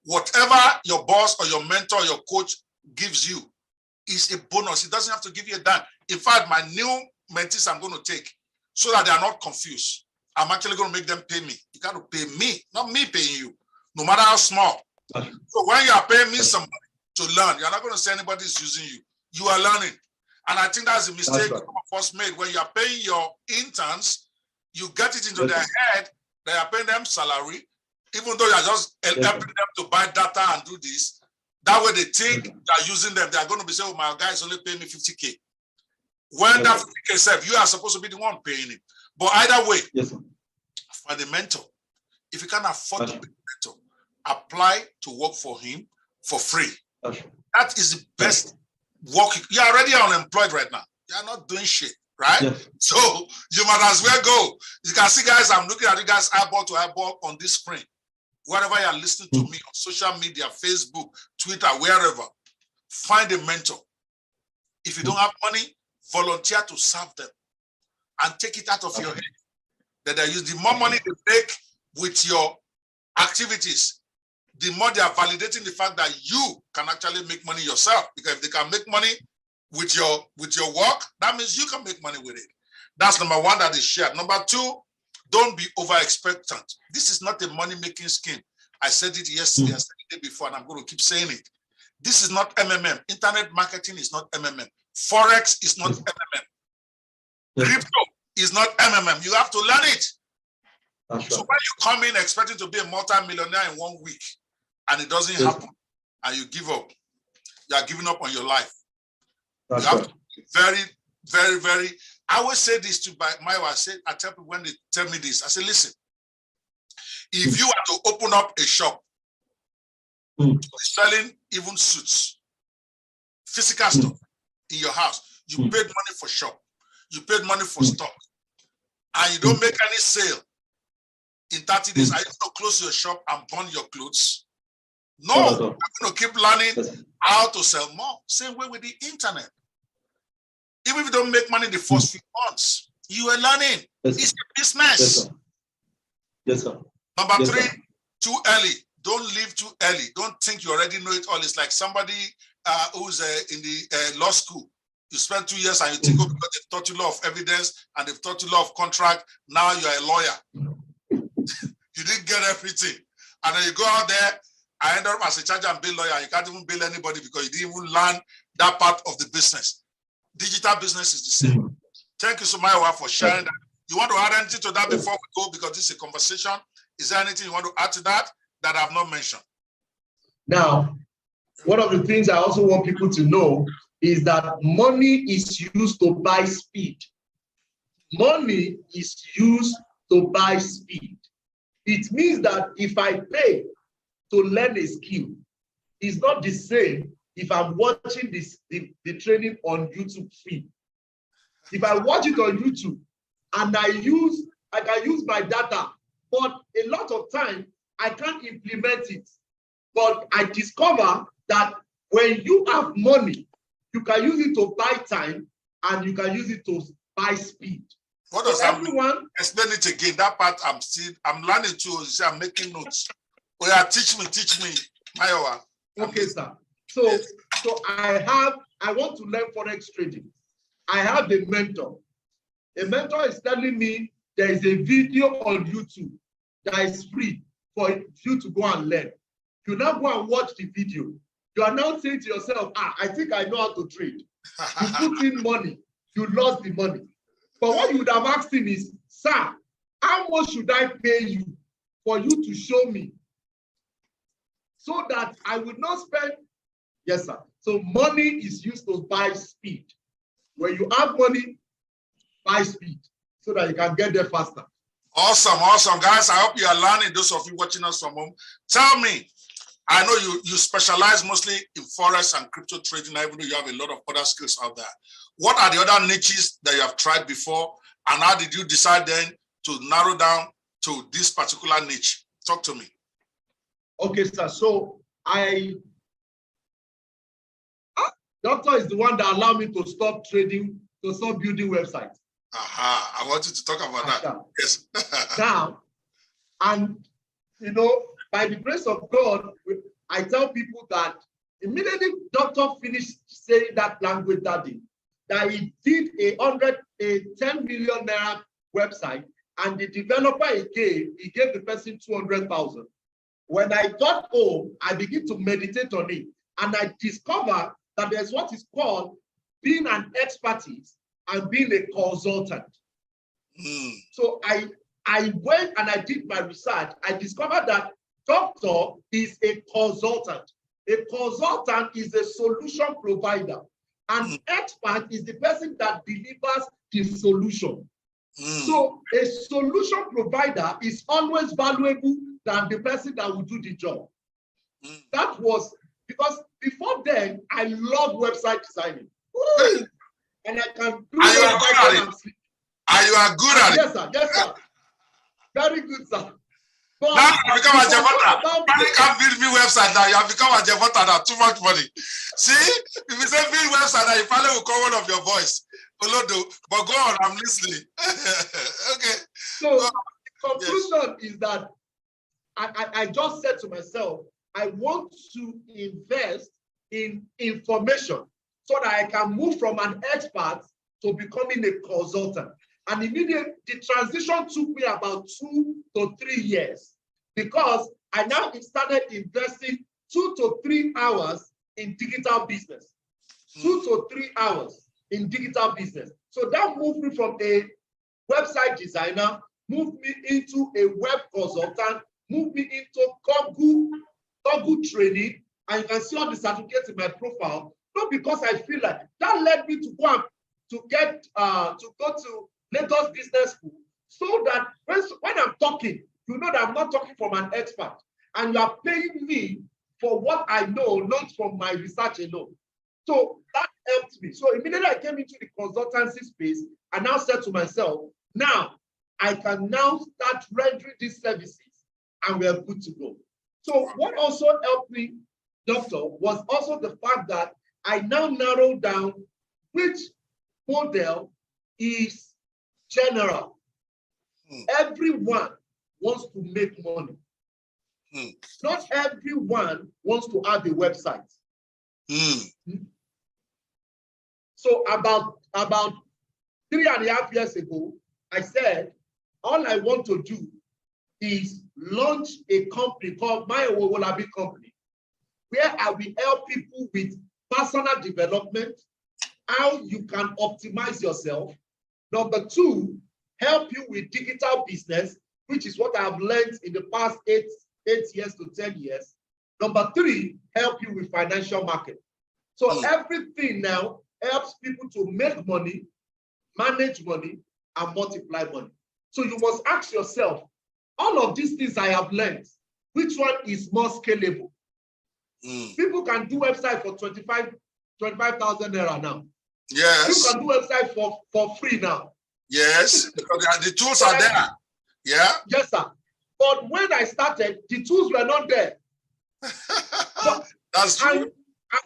Whatever your boss or your mentor or your coach gives you is a bonus. It doesn't have to give you a dime. In fact, my new mentees I'm going to take, so that they are not confused, I'm actually going to make them pay me. You got to pay me, not me paying you, no matter how small. So when you are paying me somebody to learn, you're not going to say anybody's using you. You are learning. And I think that's a mistake some of us made. When you are paying your interns, you get it into their head that you are paying them salary, even though you are just helping them to buy data and do this. That way they think you are using them. They are going to be saying, oh, my guy is only paying me 50K. When that 50K self, you are supposed to be the one paying him. But either way, for the mentor, if you can't afford to pay the mentor, apply to work for him for free. That is the best work. You are already unemployed right now. You are not doing shit, right? So you might as well go. You can see, guys, I'm looking at you guys eyeball to eyeball on this screen. Wherever you are listening to me on social media, Facebook, Twitter, wherever, find a mentor. If you don't have money, volunteer to serve them and take it out of your head. That they use the more money they make with your activities, the more they are validating the fact that you can actually make money yourself. Because if they can make money with your work, that means you can make money with it. That's number one that is shared. Number two, don't be over expectant. This is not a money-making scheme. I said it yesterday, I said it the day before, and I'm going to keep saying it. This is not MMM. Internet marketing is not MMM. Forex is not MMM. Crypto is not MMM. You have to learn it. So when you come in expecting to be a multi-millionaire in 1 week, and it doesn't happen, and you give up, you are giving up on your life. You have to be very, very, very. I always say this to Mayowa. I tell people when they tell me this, I say, listen, if you were to open up a shop selling even suits, physical stuff in your house, you paid money for shop, you paid money for stock, and you don't make any sale in 30 days, are you going to close your shop and burn your clothes? No, I'm going to keep learning how to sell more. Same way with the internet. Even if you don't make money the first few months, you are learning. Yes, it's a business. Yes, sir. Yes, sir. Number Yes, 3, sir. too early. Don't leave too early. Don't think you already know it all. It's like somebody who's in the law school. You spend 2 years and you think, oh, because they've taught you law of evidence and they've taught you law of contract, now you are a lawyer. You didn't get everything. And then you go out there, I end up as a charge and bill lawyer. You can't even bill anybody because you didn't even learn that part of the business. Digital business is the same. Thank you so much, Mayowa, for sharing that. You want to add anything to that before we go? Because this is a conversation. Is there anything you want to add to that I have not mentioned? Now, one of the things I also want people to know is that money is used to buy speed. Money is used to buy speed. It means that if I pay to learn a skill, it's not the same if I'm watching the training on YouTube free. If I watch it on YouTube and I can use my data, but a lot of time I can't implement it. But I discover that when you have money, you can use it to buy time and you can use it to buy speed. What does that mean? Explain it again. That part I'm learning too. I'm making notes. Oh yeah, teach me, Mayowa. Okay, sir. So I want to learn forex trading. I have a mentor. A mentor is telling me there is a video on YouTube that is free for you to go and learn. You now go and watch the video. You are now saying to yourself, I think I know how to trade. You put in money, you lost the money. But what you would have asked him is, sir, how much should I pay you for you to show me so that I would not spend? Yes, sir. So money is used to buy speed. When you have money, buy speed so that you can get there faster. Awesome, guys. I hope you are learning, those of you watching us from home. Tell me, I know you specialize mostly in forex and crypto trading, even though you have a lot of other skills out there. What are the other niches that you have tried before, and how did you decide then to narrow down to this particular niche? Talk to me. Okay, sir. So Doctor is the one that allowed me to stop trading, to stop building websites. I want you to talk about that. Yes. Now, and by the grace of God, I tell people that immediately Doctor finished saying that language that day, that he did a 10 million naira website, and the developer he gave the person 200,000. When I got home, I began to meditate on it, and I discovered that there's what is called being an expertise and being a consultant. So I went and I did my research. I discovered that Doctor is a consultant. A consultant is a solution provider. An expert is the person that delivers the solution. So a solution provider is always valuable than the person that will do the job. That was because before then, I love website designing. Woo! And I can do it. And you are good at it. Yes, sir. Yes, sir. Very good, sir. But now you become a Jevota. You can't build me website now. You have become a Jevota now. Too much money. See, if you say build website now, you probably will call one of your voice. But go on, I'm listening. Okay. So the conclusion is that I just said to myself, I want to invest in information so that I can move from an expert to becoming a consultant. And immediately, the transition took me about 2 to 3 years because I now started investing 2 to 3 hours in digital business. 2 to 3 hours in digital business. So that moved me from a website designer, moved me into a web consultant, moved me into Google training, and you can see all the certificates in my profile. Not because I feel like that led me to go to Lagos Business School, so that when I'm talking, you know that I'm not talking from an expert, and you are paying me for what I know, not from my research alone. So that helped me. So immediately I came into the consultancy space, I now said to myself, now I can now start rendering these services, and we are good to go. So what also helped me, Doctor, was also the fact that I now narrowed down which model is general. Everyone wants to make money. Not everyone wants to have a website. So about 3.5 years ago, I said, all I want to do is launch a company called Owolabi company, where I will help people with personal development, how you can optimize yourself. Number 2, help you with digital business, which is what I have learned in the past 8 years to 10 years. Number 3, help you with financial market. So everything now helps people to make money, manage money, and multiply money. So you must ask yourself, all of these things I have learned, which one is more scalable? People can do website for 25,000 naira now. Yes. You can do website for free now. Yes, because the tools are there. Yeah. Yes, sir. But when I started, the tools were not there. That's true. I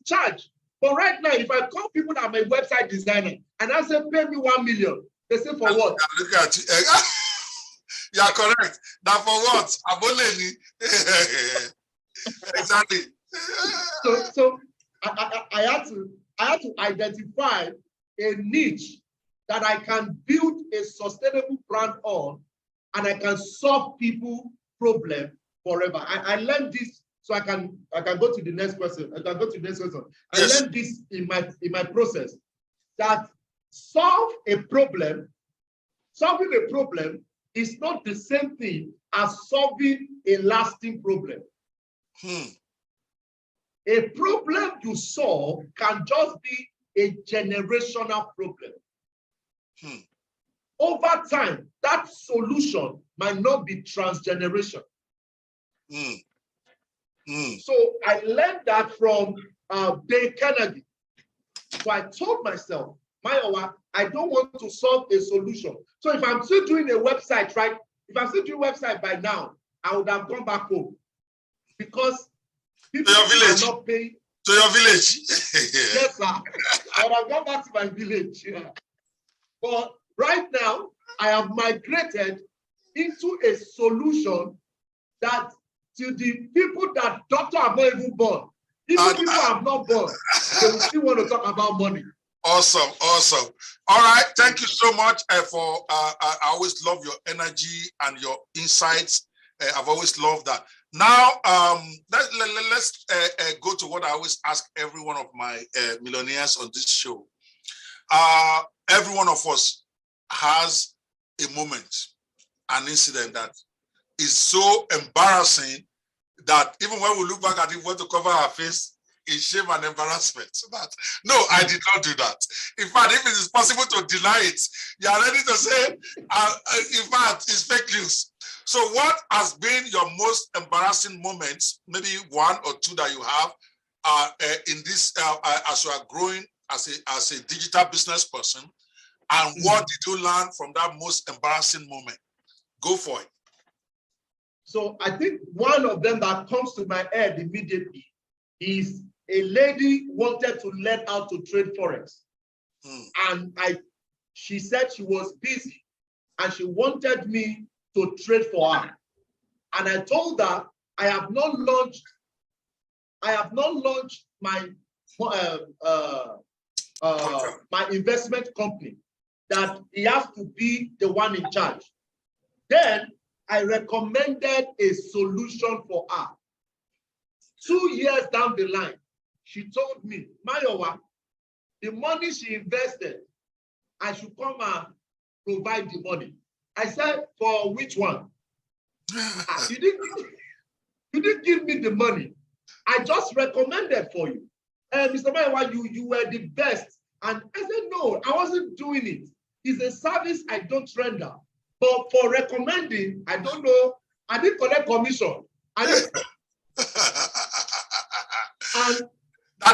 charge. But right now, if I call people that I'm a website designer and I say, pay me 1 million, they say, for what? Look at you. You are correct. Now for what? Exactly. So I had to identify a niche that I can build a sustainable brand on, and I can solve people problem forever. I learned this, so I can go to the next question. I learned this in my process, that solving a problem is not the same thing as solving a lasting problem. A problem you solve can just be a generational problem. Over time, that solution might not be transgeneration. So I learned that from Dale Carnegie. So I told myself, Mayowa, I don't want to solve a solution. So if I'm still doing a website, right? If I'm still doing a website by now, I would have gone back home, because people are not paying. To your village. Yes, sir. I would have gone back to my village. Yeah. But right now, I have migrated into a solution that to the people that doctor have not even born, even people have not born, they will still want to talk about money. Awesome, awesome. All right, thank you so much for. I always love your energy and your insights. I've always loved that. Now, let's go to what I always ask every one of my millionaires on this show. Every one of us has a moment, an incident that is so embarrassing that even when we look back at it, we want to cover our face in shame and embarrassment. But no, I did not do that. In fact, if it is possible to deny it, you are ready to say, in fact, it's fake news. So what has been your most embarrassing moments, maybe 1 or 2 that you have in this, as you are growing as a digital business person, and what did you learn from that most embarrassing moment? Go for it. So I think one of them that comes to my head immediately is a lady wanted to learn how to trade Forex. And she said she was busy and she wanted me to trade for her. And I told her I have not launched my my investment company, that he has to be the one in charge. Then I recommended a solution for her. 2 years down the line, she told me, Mayowa, the money she invested, I should come and provide the money. I said, for which one? You didn't give me the money. I just recommended for you. Mr. Mayowa, you were the best. And I said, no, I wasn't doing it. It's a service I don't render. But for recommending, I don't know, I didn't collect commission. And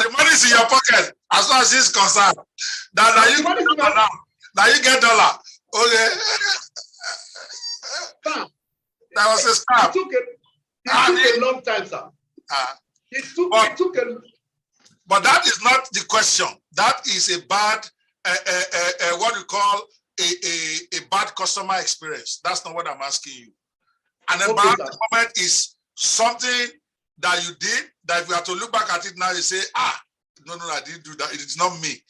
the money is in your pocket, as far as it's concerned. Now you get dollar. Now you get dollar. Okay. That was a start. It took a long time, sir. It took a... But that is not the question. That is a bad what you call a bad customer experience. That's not what I'm asking you. An embarrassing moment is something that you did that if you have to look back at it now, you say, no, I didn't do that. It is not me.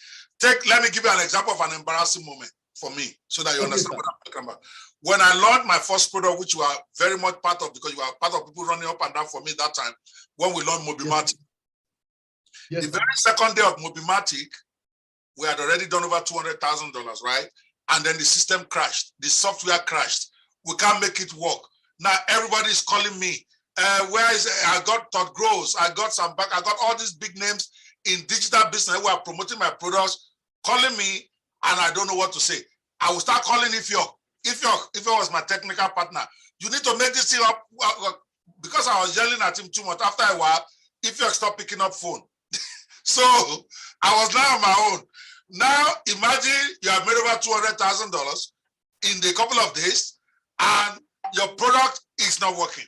Let me give you an example of an embarrassing moment for me so that you understand what I'm talking about. When I launched my first product, which you are very much part of because you are part of people running up and down for me that time, when we launched Mobimatic. Yes. The very second day of Mobimatic, we had already done over $200,000, right? And then the system crashed. The software crashed. We can't make it work. Now everybody is calling me. Where is it? I got Todd Gross. I got some back. I got all these big names in digital business who are promoting my products, calling me, and I don't know what to say. I will start calling Ifyok. Ifyok was my technical partner. You need to make this thing up. Because I was yelling at him too much. After a while, Ifyok stopped picking up phone. So I was now on my own. Now imagine you have made over $200,000 in a couple of days, and your product is not working.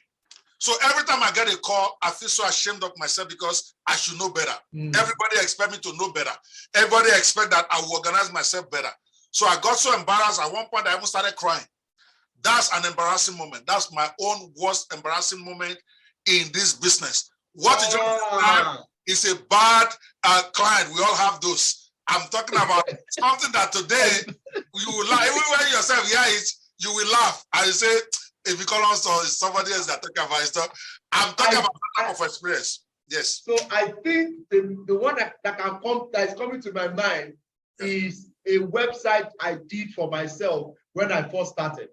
So every time I get a call, I feel so ashamed of myself because I should know better. Everybody expect me to know better. Everybody expect that I will organize myself better. So I got so embarrassed. At one point, I even started crying. That's an embarrassing moment. That's my own worst embarrassing moment in this business. What you just described is a bad client. We all have those. I'm talking about something that today you will laugh. Even when yourself hear it, you will laugh. I say, if you call us or somebody else that talking about stuff, I'm talking about that type of experience. Yes. So I think the one that is coming to my mind is a website I did for myself when I first started.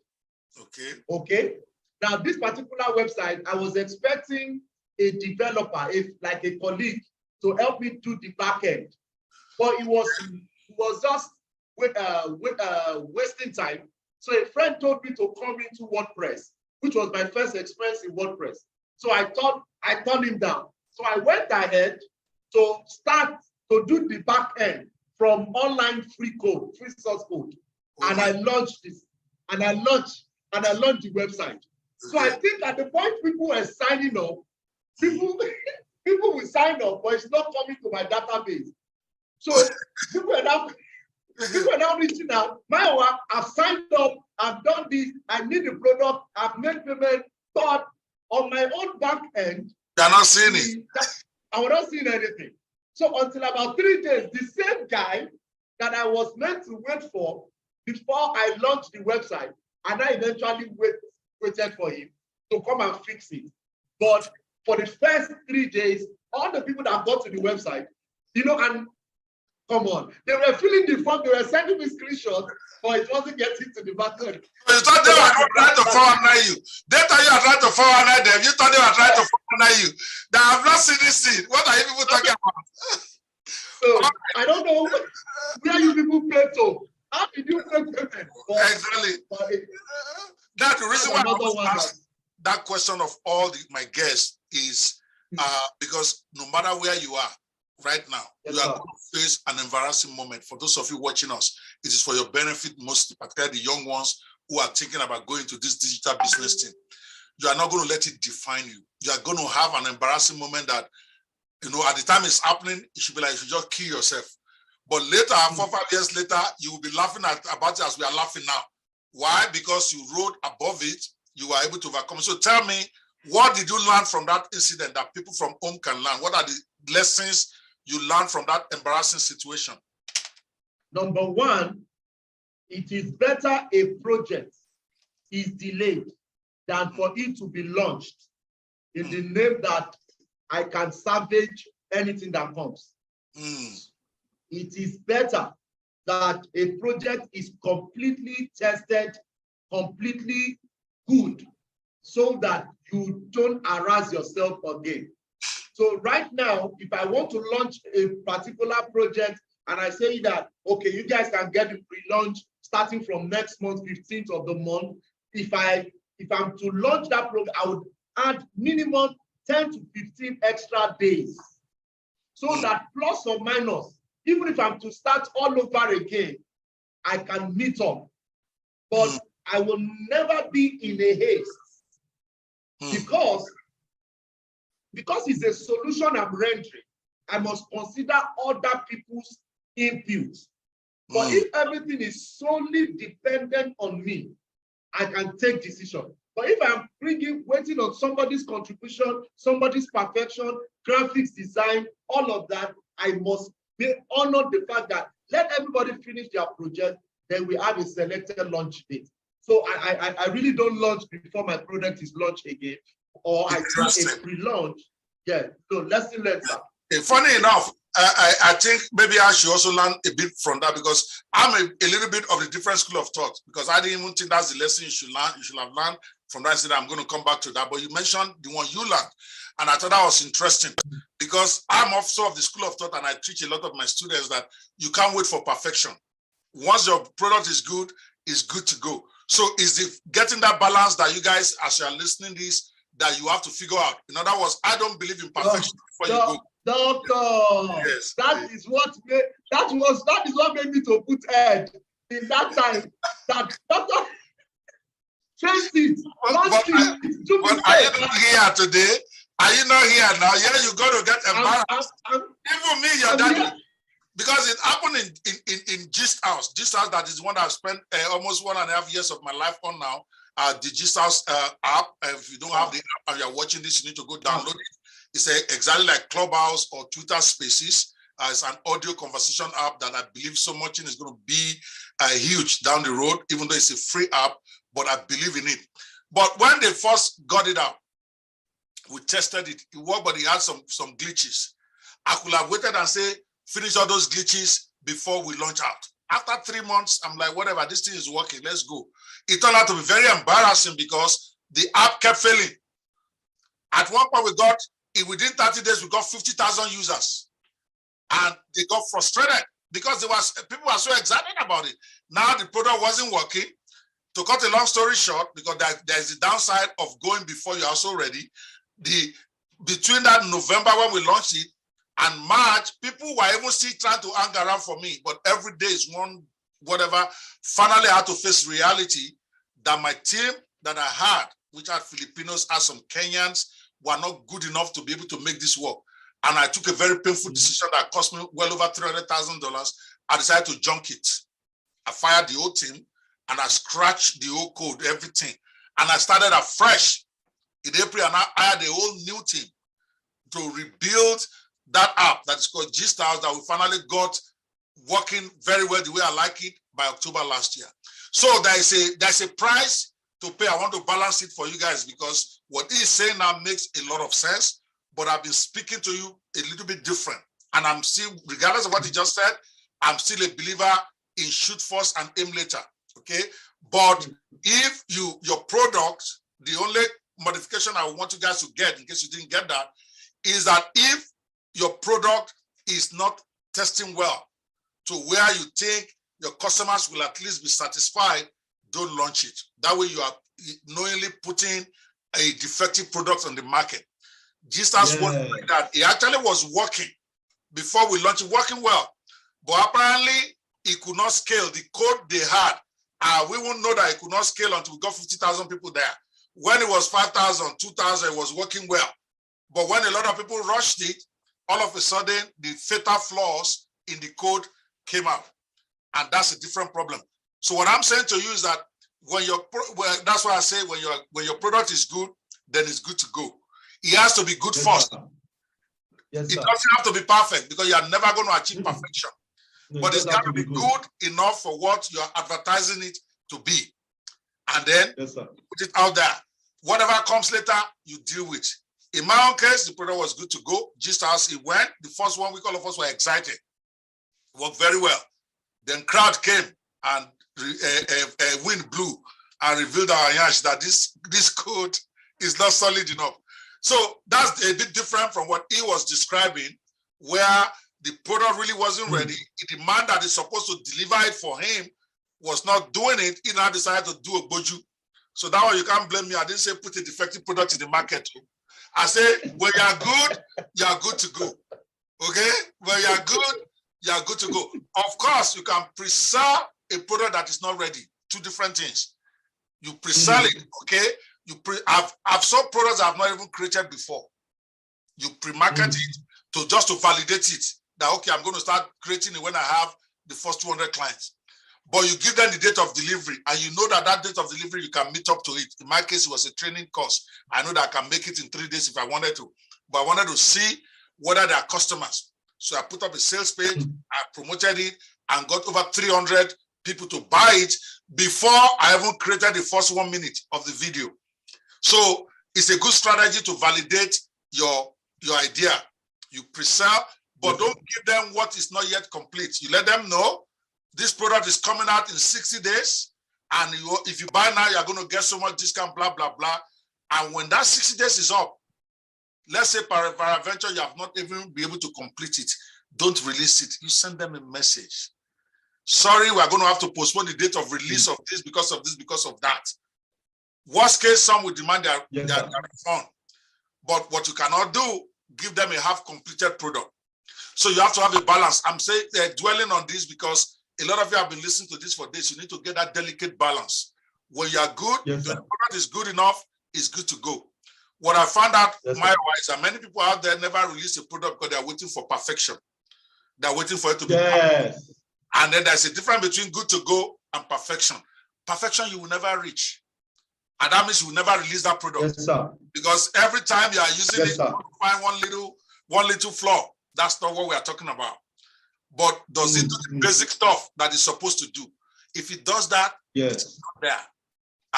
Okay. Okay. Now this particular website, I was expecting a developer, like a colleague, to help me do the back end, but it was just wasting time. So a friend told me to come into WordPress, which was my first experience in WordPress. So I turned him down. So I went ahead to start to do the back end from online free source code. And I launched this. And I launched the website. So I think at the point people were signing up, people will sign up, but it's not coming to my database. So people are now reaching out. Mayowa, I've signed up, I've done this, I need the product, I've made payment, but on my own back end, they're not seeing it. I was not seeing anything. So until about 3 days, the same guy that I was meant to wait for before I launched the website, and I eventually waited for him to come and fix it. But for the first 3 days, all the people that got to the website, and come on, they were filling the form, they were sending me screenshots, but it wasn't getting to the back end. You thought they were trying to 419 you. They thought you were trying to 419 them. You thought they were trying to 419 you. They have not seen this scene. What are you people talking about? So I don't know where you people play to. How did you play payment? Exactly. That's the reason why I ask that question of all my guests is because no matter where you are right now, you are going to face an embarrassing moment. For those of you watching us, it is for your benefit, most particularly the young ones who are thinking about going to this digital business thing. You are not going to let it define you. You are going to have an embarrassing moment that, at the time it's happening, it should be like you should just kill yourself. But later, 4 or 5 years later, you will be laughing about it as we are laughing now. Why? Because you rode above it, you were able to overcome. So tell me, what did you learn from that incident that people from home can learn? What are the lessons you learned from that embarrassing situation? Number one, it is better a project is delayed than for it to be launched in the name that I can salvage anything that comes. It is better that a project is completely tested, completely good, so that you don't harass yourself again. So right now, if I want to launch a particular project and I say that, okay, you guys can get the pre-launch starting from next month, 15th of the month. If I'm to launch that program, I would add minimum 10 to 15 extra days. So that plus or minus, even if I'm to start all over again, I can meet up. But I will never be in a haste because it's a solution I'm rendering. I must consider other people's inputs. But if everything is solely dependent on me, I can take decision. But if I'm waiting on somebody's contribution, somebody's perfection, graphics design, all of that, I must honor the fact that let everybody finish their project, then we have a selected launch date. So I really don't launch before my product is launched again, or I do a pre-launch. Yeah, so lesson learned, sir. Funny enough, I think maybe I should also learn a bit from that, because I'm a little bit of a different school of thought, because I didn't even think that's the lesson you should learn. You should have learned from that. I said, I'm going to come back to that. But you mentioned the one you learned, and I thought that was interesting, because I'm also of the school of thought, and I teach a lot of my students that you can't wait for perfection. Once your product is good, it's good to go. So is it getting that balance that you guys, as you're listening to this, that you have to figure out? In other words, I don't believe in perfection before you go. Doctor, yes, that is what made me to put head in that time. That doctor, change it. But are you not here today? Are you not here now? Yeah, you got to get embarrassed. Even me, your daddy. Because it happened in Gist House. Gist House, that is one I've spent almost 1.5 years of my life on now. The Gist House app. If you don't have the app and you're watching this, you need to go download it. It's exactly like Clubhouse or Twitter Spaces. It's an audio conversation app that I believe so much in is going to be huge down the road, even though it's a free app, but I believe in it. But when they first got it out, we tested it. It worked, but it had some glitches. I could have waited and say, finish all those glitches before we launch out. After 3 months, I'm like, whatever, this thing is working, let's go. It turned out to be very embarrassing because the app kept failing. At one point, within 30 days, we got 50,000 users. And they got frustrated because people were so excited about it. Now the product wasn't working. To cut a long story short, because there's the downside of going before you're also ready. Between that November when we launched it and March, people were even still trying to hang around for me. But every day is one, whatever. Finally, I had to face reality that my team that I had, which had Filipinos, had some Kenyans, were not good enough to be able to make this work. And I took a very painful decision that cost me well over $300,000. I decided to junk it. I fired the whole team and I scratched the whole code, everything. And I started afresh in April, and I hired a whole new team to rebuild that app that is called Gist House that we finally got working very well the way I like it by October last year. So there's a price to pay. I want to balance it for you guys because what he's saying now makes a lot of sense, but I've been speaking to you a little bit different. And I'm still, regardless of what he just said, I'm still a believer in shoot first and aim later, okay? But if your product, the only modification I want you guys to get, in case you didn't get that, is that if your product is not testing well to where you think your customers will at least be satisfied, don't launch it. That way you are knowingly putting a defective product on the market. Just as one like that, it actually was working before we launched it, working well. But apparently it could not scale. The code they had, we won't know that it could not scale until we got 50,000 people there. When it was 5,000, 2,000, it was working well. But when a lot of people rushed it, all of a sudden, the fatal flaws in the code came out. And that's a different problem. So what I'm saying to you is that that's why I say when your product is good, then it's good to go. It has to be good first. It doesn't have to be perfect because you are never going to achieve perfection. But it's got to be good enough for what you're advertising it to be. And then put it out there. Whatever comes later, you deal with. In my own case, the product was good to go. Just as it went, the first 1 week, all of us were excited. It worked very well. Then crowd came and wind blew and revealed our yash that this code is not solid enough. So that's a bit different from what he was describing, where the product really wasn't ready. The man that is supposed to deliver it for him was not doing it. He now decided to do a boju. So that one you can't blame me. I didn't say put a defective product in the market. I say when you're good to go. Okay? When you're good to go. Of course, you can pre-sell a product that is not ready. Two different things. You pre-sell it, okay? I've sold products I've not even created before. You pre-market it just to validate it. That, okay, I'm going to start creating it when I have the first 200 clients. But you give them the date of delivery, and you know that that date of delivery, you can meet up to it. In my case, it was a training course. I know that I can make it in 3 days if I wanted to. But I wanted to see whether they are customers. So I put up a sales page, I promoted it, and got over 300 people to buy it before I even created the first 1 minute of the video. So it's a good strategy to validate your idea. You pre-sell, but don't give them what is not yet complete. You let them know this product is coming out in 60 days, and if you buy now, you're going to get so much discount, blah, blah, blah. And when that 60 days is up, let's say peradventure you have not even been able to complete it, don't release it. You send them a message. Sorry, we're going to have to postpone the date of release of this, because of that. Worst case, some will demand their refund. But what you cannot do, give them a half-completed product. So you have to have a balance. I'm saying dwelling on this because a lot of you have been listening to this for days. You need to get that delicate balance. When you are good, the product is good enough, it's good to go. What I found out, Mayowa, is that many people out there never release a product because they are waiting for perfection. They're waiting for it to be perfect. And then there's a difference between good to go and perfection. Perfection you will never reach. And that means you will never release that product. Because every time you are using it, you find one little flaw. That's not what we are talking about. But does it do the basic stuff that it's supposed to do? If it does that, it's not there.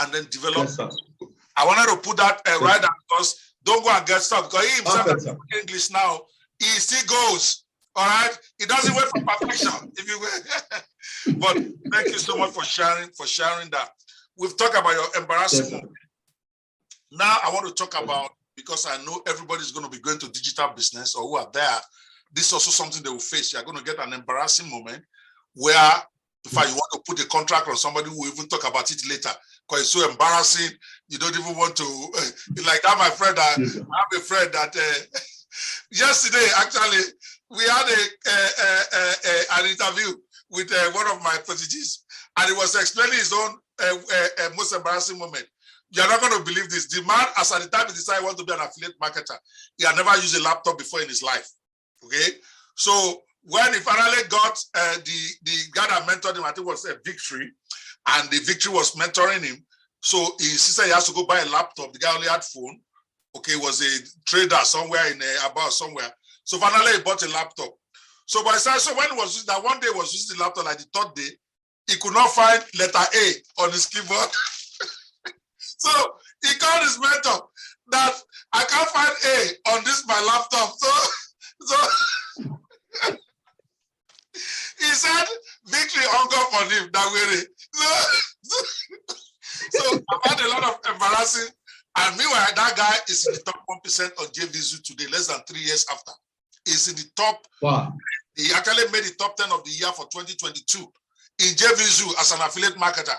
And then develop. I wanted to put that right there, because don't go and get stuck. Because he himself is English now. He still goes. All right. He doesn't wait for perfection. If you But thank you so much for sharing that. We've talked about your embarrassing moment. Now I want to talk about, because I know everybody's going to be going to digital business or who are there. This is also something they will face. You're going to get an embarrassing moment where, in fact, you want to put a contract on somebody who will even talk about it later, because it's so embarrassing. You don't even want to, like that, my friend. I have a friend that yesterday, actually, we had an interview with one of my proteges, and he was explaining his own most embarrassing moment. You're not going to believe this. The man, as at the time he decided he wanted to be an affiliate marketer, he had never used a laptop before in his life. Okay, so when he finally got the guy that mentored him, I think it was a Victory, and the Victory was mentoring him. So he insisted he has to go buy a laptop. The guy only had phone. Okay, was a trader somewhere in about somewhere. So finally he bought a laptop. So by the so when he was using that, one day he was using the laptop, like the third day, he could not find letter A on his keyboard. So he called his mentor that I can't find A on this my laptop. So he said Victory hung up on him that way. So I've had a lot of embarrassing, and meanwhile that guy is in the top 1% on JVZoo today, less than 3 years after. He's in the top. Wow. He actually made the top 10 of the year for 2022 in JVZoo as an affiliate marketer.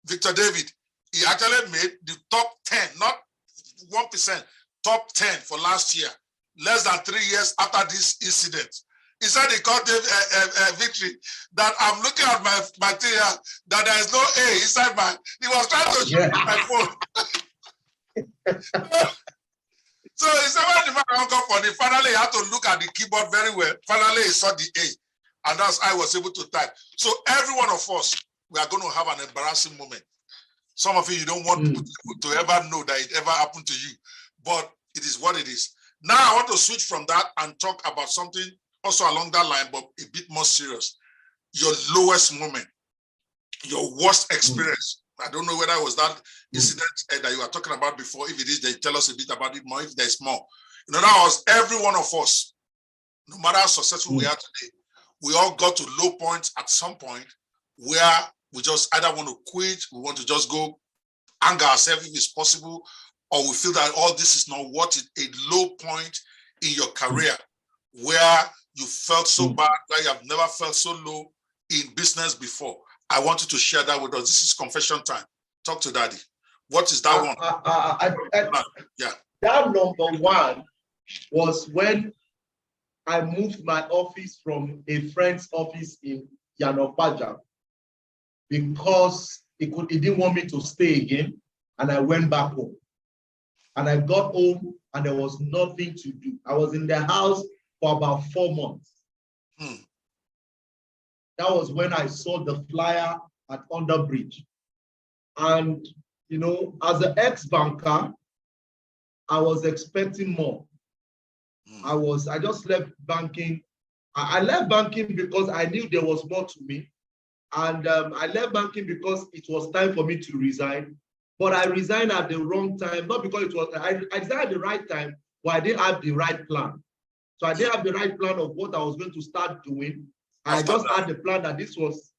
Victor David, he actually made the top 10, not 1%, top 10 for last year, less than 3 years after this incident. He said he called Victory that I'm looking at my material, that there is no A inside my, he was trying to show my phone. So he said when the man hung up on it, finally he had to look at the keyboard very well. Finally he saw the A, and that's how I was able to type. So every one of us, we are going to have an embarrassing moment. Some of you don't want people to ever know that it ever happened to you, but it is what it is. Now I want to switch from that and talk about something also along that line, but a bit more serious. Your lowest moment, your worst experience. I don't know whether it was that incident that you were talking about before. If it is, they tell us a bit about it more. If there's more, that was every one of us, no matter how successful we are today, we all got to low points at some point where we just either want to quit, we want to just go anger ourselves if it's possible, or we feel that all this is not worth it. A low point in your career where you felt so bad, where you have never felt so low in business before. I want you to share that with us. This is confession time. Talk to Daddy. What is that one? That number one was when I moved my office from a friend's office in Yanopaja because he didn't want me to stay again, and I went back home. And I got home and there was nothing to do. I was in the house for about 4 months. That was when I saw the flyer at Underbridge. And, you know, as an ex-banker, I was expecting more. I just left banking. I left banking because I knew there was more to me. And I left banking because it was time for me to resign. But I resigned at the wrong time, not because it was, I resigned at the right time, but I didn't have the right plan. So I didn't have the right plan of what I was going to start doing. I just had the plan that this was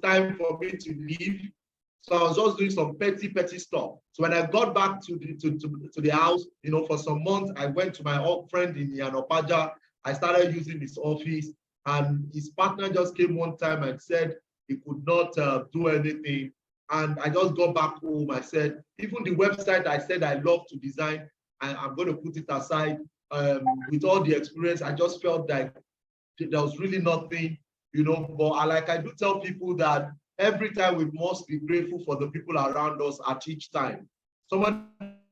time for me to leave. So I was just doing some petty stuff. So when I got back to the house, you know, for some months, I went to my old friend in Yanopaja. I started using his office, and his partner just came one time and said he could not do anything. And I just got back home. I said, even the website I said I love to design, I'm going to put it aside. With all the experience, I just felt like there was really nothing, you know. But like I do tell people that every time we must be grateful for the people around us at each time. Somebody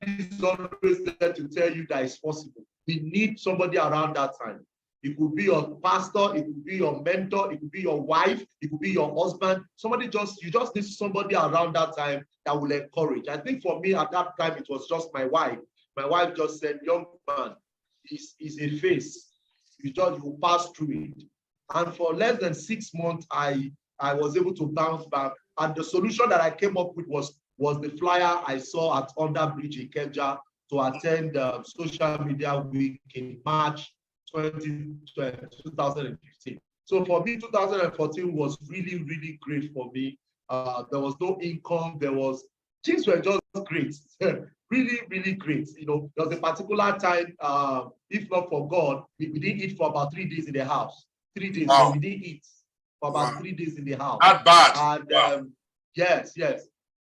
is always there to tell you that it's possible. We need somebody around that time. It could be your pastor, it could be your mentor, it could be your wife, it could be your husband. You just need somebody around that time that will encourage. I think for me at that time, it was just my wife. My wife just said, young man, is a phase. You will pass through it. And for less than 6 months, I was able to bounce back. And the solution that I came up with was the flyer I saw at Underbridge in Ikeja to attend Social Media Week in March 2015. So for me, 2014 was really, really great for me. There was no income. Things were just great. Really, really great. You know, there was a particular time, if not for God, we didn't eat for about 3 days in the house. 3 days, Wow. we didn't eat for about 3 days in the house. Not bad. And wow. Yes.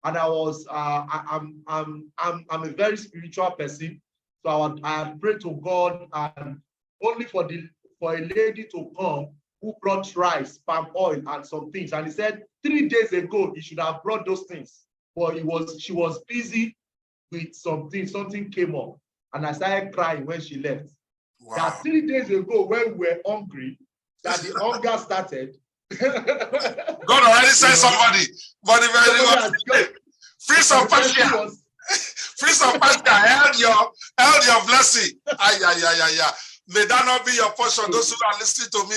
And I was, I'm a very spiritual person. So I had prayed to God, and only for a lady to come who brought rice, palm oil, and some things. And he said 3 days ago he should have brought those things, but she was busy with something. Something came up, and I started crying when she left. Wow. That 3 days ago, when we were hungry, that the hunger started. God already sent somebody, but the very free some passion. Free some passion. Held your blessing. May that not be your portion. Those who are listening to me,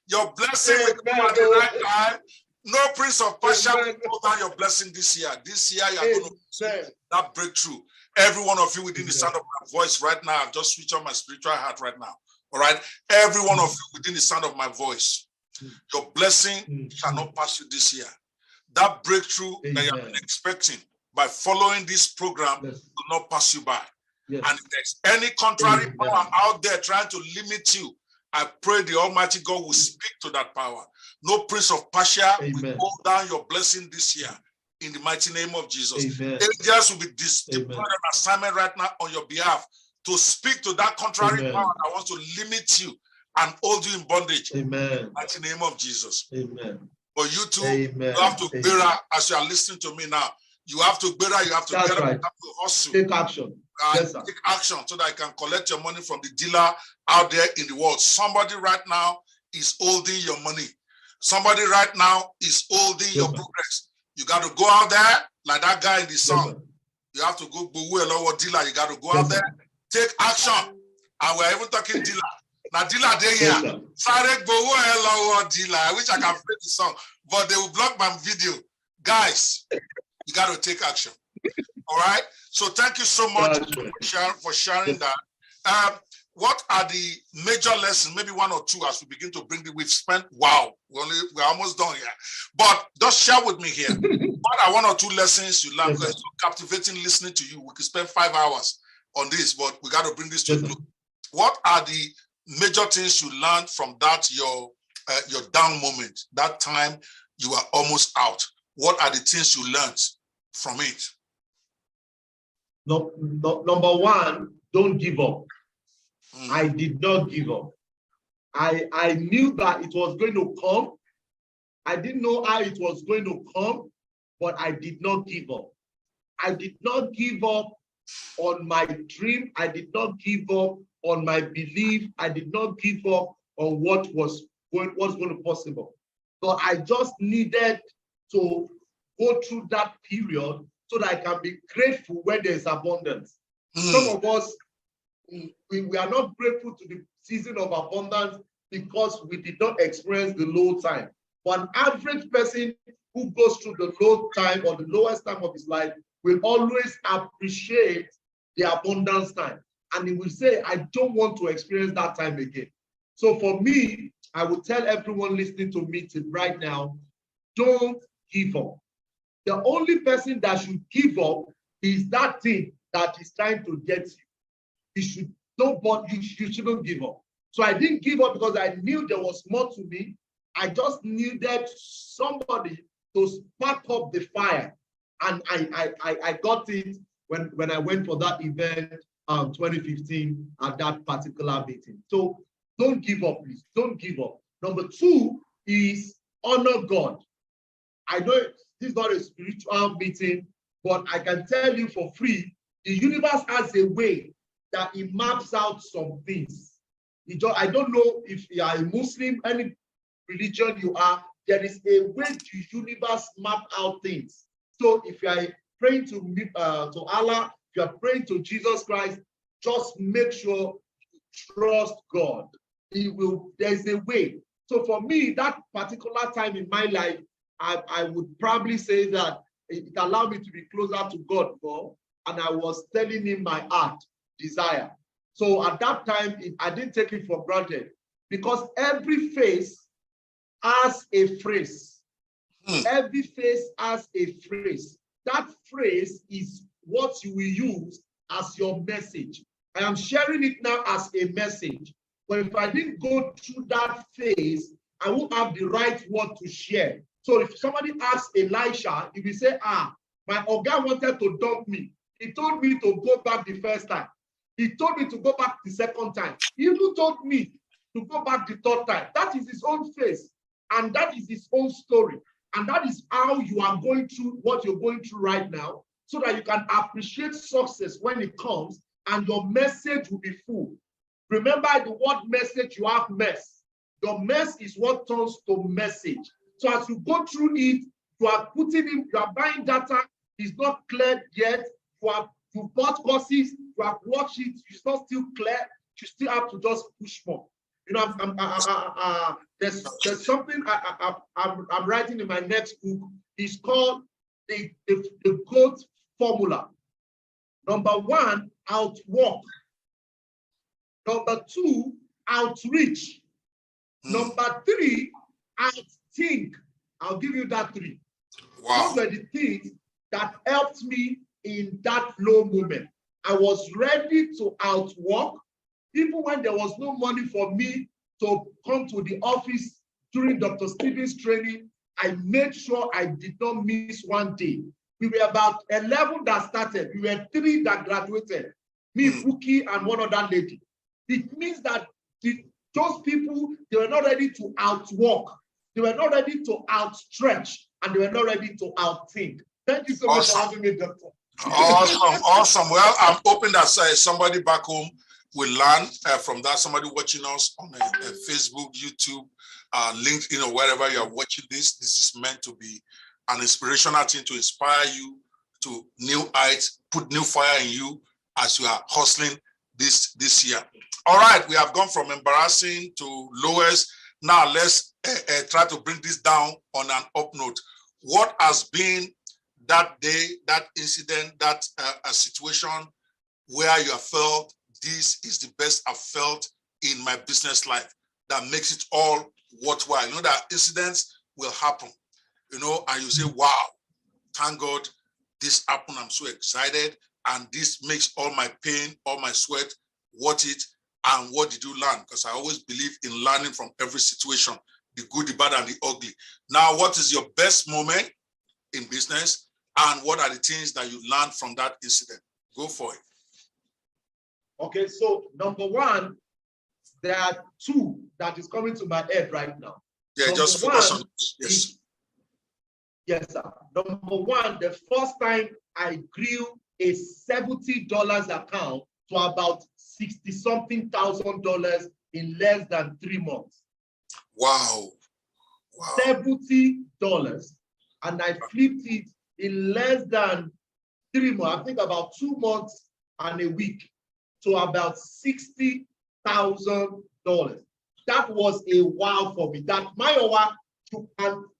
your blessing will come at the right time. No prince of Persia will hold down your blessing this year. This year, you are going to see that breakthrough. Every one of you within the sound of my voice right now, I've just switched on my spiritual heart right now. All right? Every one of you within the sound of my voice, your blessing shall not pass you this year. That breakthrough that you have been expecting by following this program will not pass you by. And if there's any contrary power out there trying to limit you, I pray the Almighty God will speak to that power. No prince of Persia will hold down your blessing this year. In the mighty name of Jesus. Angels will be deployed an assignment right now on your behalf to speak to that contrary power that wants to limit you and hold you in bondage. In the mighty name of Jesus. But you too, you have to bear as you are listening to me now. You have to bear, you have to get up, you have to hustle. Take action. Take action so that I can collect your money from the dealer out there in the world. Somebody right now is holding your money. Somebody right now is holding your progress. You got to go out there like that guy in the song. You have to go lower dealer. You got to go out there, take action. And we're even talking dealer. Now dealer they here. Sorry, lower dealer. I wish I can play the song, but they will block my video. Guys, you got to take action. All right. So thank you so much for sharing that. What are the major lessons? Maybe one or two as we begin to bring the. We've spent we're almost done here. But just share with me here. What are one or two lessons you learned? It's captivating listening to you. We could spend 5 hours on this, but we got to bring this to a close. What are the major things you learned from that your down moment? That time you were almost out. What are the things you learned from it? No, number one, don't give up. I did not give up. I knew that it was going to come. I didn't know how it was going to come, but I did not give up. I did not give up on my dream. I did not give up on my belief. I did not give up on what was going to be possible. but I just needed to go through that period so that I can be grateful when there's abundance. Some of us, we are not grateful to the season of abundance because we did not experience the low time. For an average person who goes through the low time or the lowest time of his life will always appreciate the abundance time. And he will say, I don't want to experience that time again. So for me, I would tell everyone listening to me right now, don't give up. The only person that should give up is that thing that is trying to get you. You shouldn't give up. So I didn't give up because I knew there was more to me. I just needed somebody to spark up the fire. And I got it when I went for that event 2015 at that particular meeting. So don't give up, please. Don't give up. Number two is honor God. I know this is not a spiritual meeting, but I can tell you for free, the universe has a way that it maps out some things. I don't know if you are a Muslim, any religion you are, there is a way the universe map out things. So if you are praying to Allah, if you are praying to Jesus Christ, just make sure you trust God. There's a way. So for me, that particular time in my life, I would probably say that it allowed me to be closer to God more, and I was telling him my heart desire. So at that time, I didn't take it for granted because every face has a phrase. Every face has a phrase. That phrase is what you will use as your message. I am sharing it now as a message. But if I didn't go through that phase, I won't have the right word to share. So if somebody asks Elisha, if you say, my Oga wanted to dump me. He told me to go back the first time. He told me to go back the second time. He even told me to go back the third time. That is his own face. And that is his own story. And that is how you are going through what you're going through right now, so that you can appreciate success when it comes and your message will be full. Remember the word message, you have mess. Your mess is what turns to message. So as you go through it, you are putting in, you are buying data, it's not clear yet. You bought courses, you have watched it, it's not still clear, you still have to just push more. You know, there's something I'm writing in my next book. It's called the GOAT formula. Number one, outwork. Number two, outreach. Number three, outthink. I'll give you that three. Wow. Those were the things that helped me in that low moment. I was ready to outwork, even when there was no money for me to come to the office during Dr. Stephen's training. I made sure I did not miss one day. We were about 11 that started. We were 3 that graduated. Me, Buki, and one other lady. It means that those people, they were not ready to outwork. They were not ready to outstretch, and they were not ready to outthink. Thank you so much for having me, Doctor. Awesome, awesome. Well, I'm hoping that somebody back home will learn from that. Somebody watching us on Facebook, YouTube, LinkedIn, or wherever you are watching this. This is meant to be an inspirational thing to inspire you to new heights, put new fire in you as you are hustling this year. All right, we have gone from embarrassing to lowest. Now let's try to bring this down on an up note. What has been that day, that incident, that a situation where you have felt this is the best I've felt in my business life, that makes it all worthwhile? You know that incidents will happen, you know, and you say, wow, thank God this happened. I'm so excited. And this makes all my pain, all my sweat worth it. And what did you learn? Because I always believe in learning from every situation, the good, the bad, and the ugly. Now, what is your best moment in business? And what are the things that you learned from that incident? Go for it. Okay, so number one, there are 2 that is coming to my head right now. Yeah, number just focus on yes. Yes, sir. Number one, the first time I grew a $70 account to about $60-something thousand in less than 3 months. Wow. Wow. $70, and I flipped it in less than 3 months, I think about 2 months and a week, to about $60,000. That was a wow for me. That Mayowa,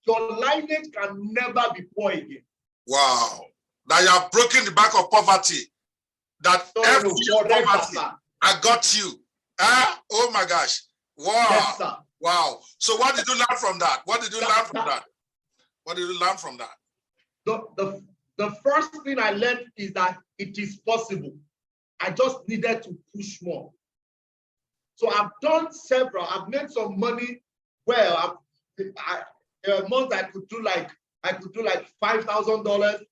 your lineage can never be poor again. Wow. That you have broken the back of poverty. That every poverty, I got you. Oh my gosh. Wow. Yes, sir. Wow. So what did you learn from that? What did you learn from that? What did you learn from that? The first thing I learned is that it is possible. I just needed to push more. So I've done several. I've made some money. Well, there are months I could do like $5,000,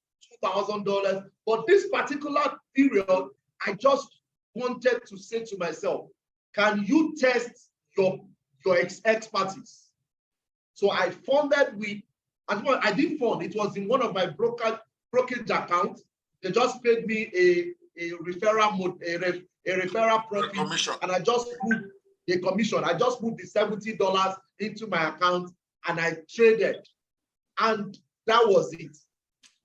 $2,000. But this particular period, I just wanted to say to myself, can you test your expertise? So I funded with, I didn't fund, it was in one of my brokerage accounts. They just paid me a referral profit, and I just put a commission. I just put the $70 into my account and I traded, and that was it.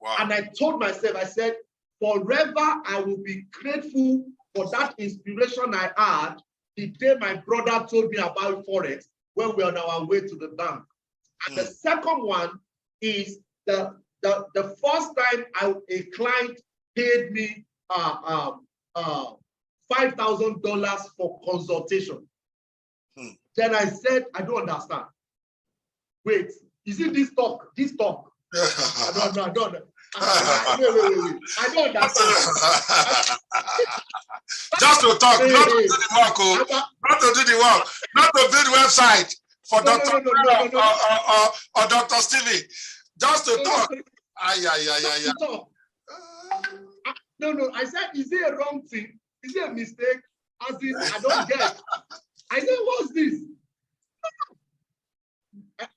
Wow. And I told myself, I said, forever I will be grateful for that inspiration I had the day my brother told me about Forex when we were on our way to the bank. And the second one is the first time a client paid me $5,000 for consultation. Then I said, I don't understand. Wait, is it this talk? This talk? I don't know. Wait. I don't understand. Just to talk, not to do the work, not to do the work, not to build the website for Dr. Or Dr. Stevie. Just to talk. No, I said, is it a wrong thing? Is it a mistake? As in, I don't get. I said, what's this?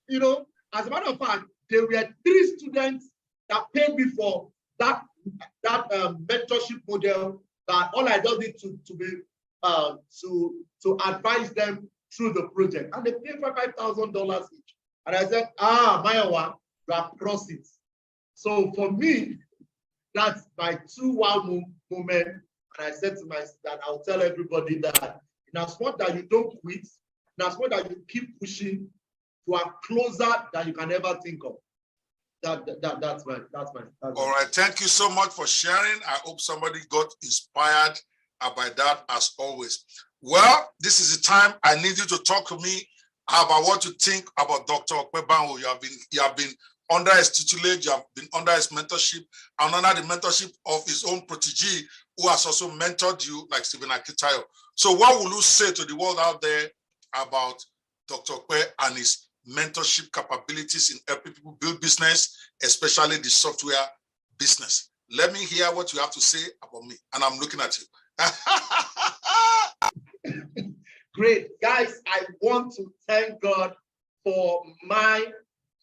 You know, as a matter of fact, there were 3 students that paid me for that mentorship model. That all I just need to advise them through the project, and they paid for $5,000 each. And I said, Mayowa, you have crossed it. So for me, that's my 2 wow moment. And I said to myself that I'll tell everybody that in as much that you don't quit, in as much that you keep pushing, you are closer than you can ever think of. That's my. All right. Thank you so much for sharing. I hope somebody got inspired by that as always. Well, this is the time I need you to talk to me about what you think about Dr. Ope Banwo. You have been under his tutelage, you have been under his mentorship, and under the mentorship of his own protege, who has also mentored you, like Stephen Akintayo. So what will you say to the world out there about Dr. Ope and his mentorship capabilities in helping people build business, especially the software business? Let me hear what you have to say about me, and I'm looking at you. Great. Guys, I want to thank God for my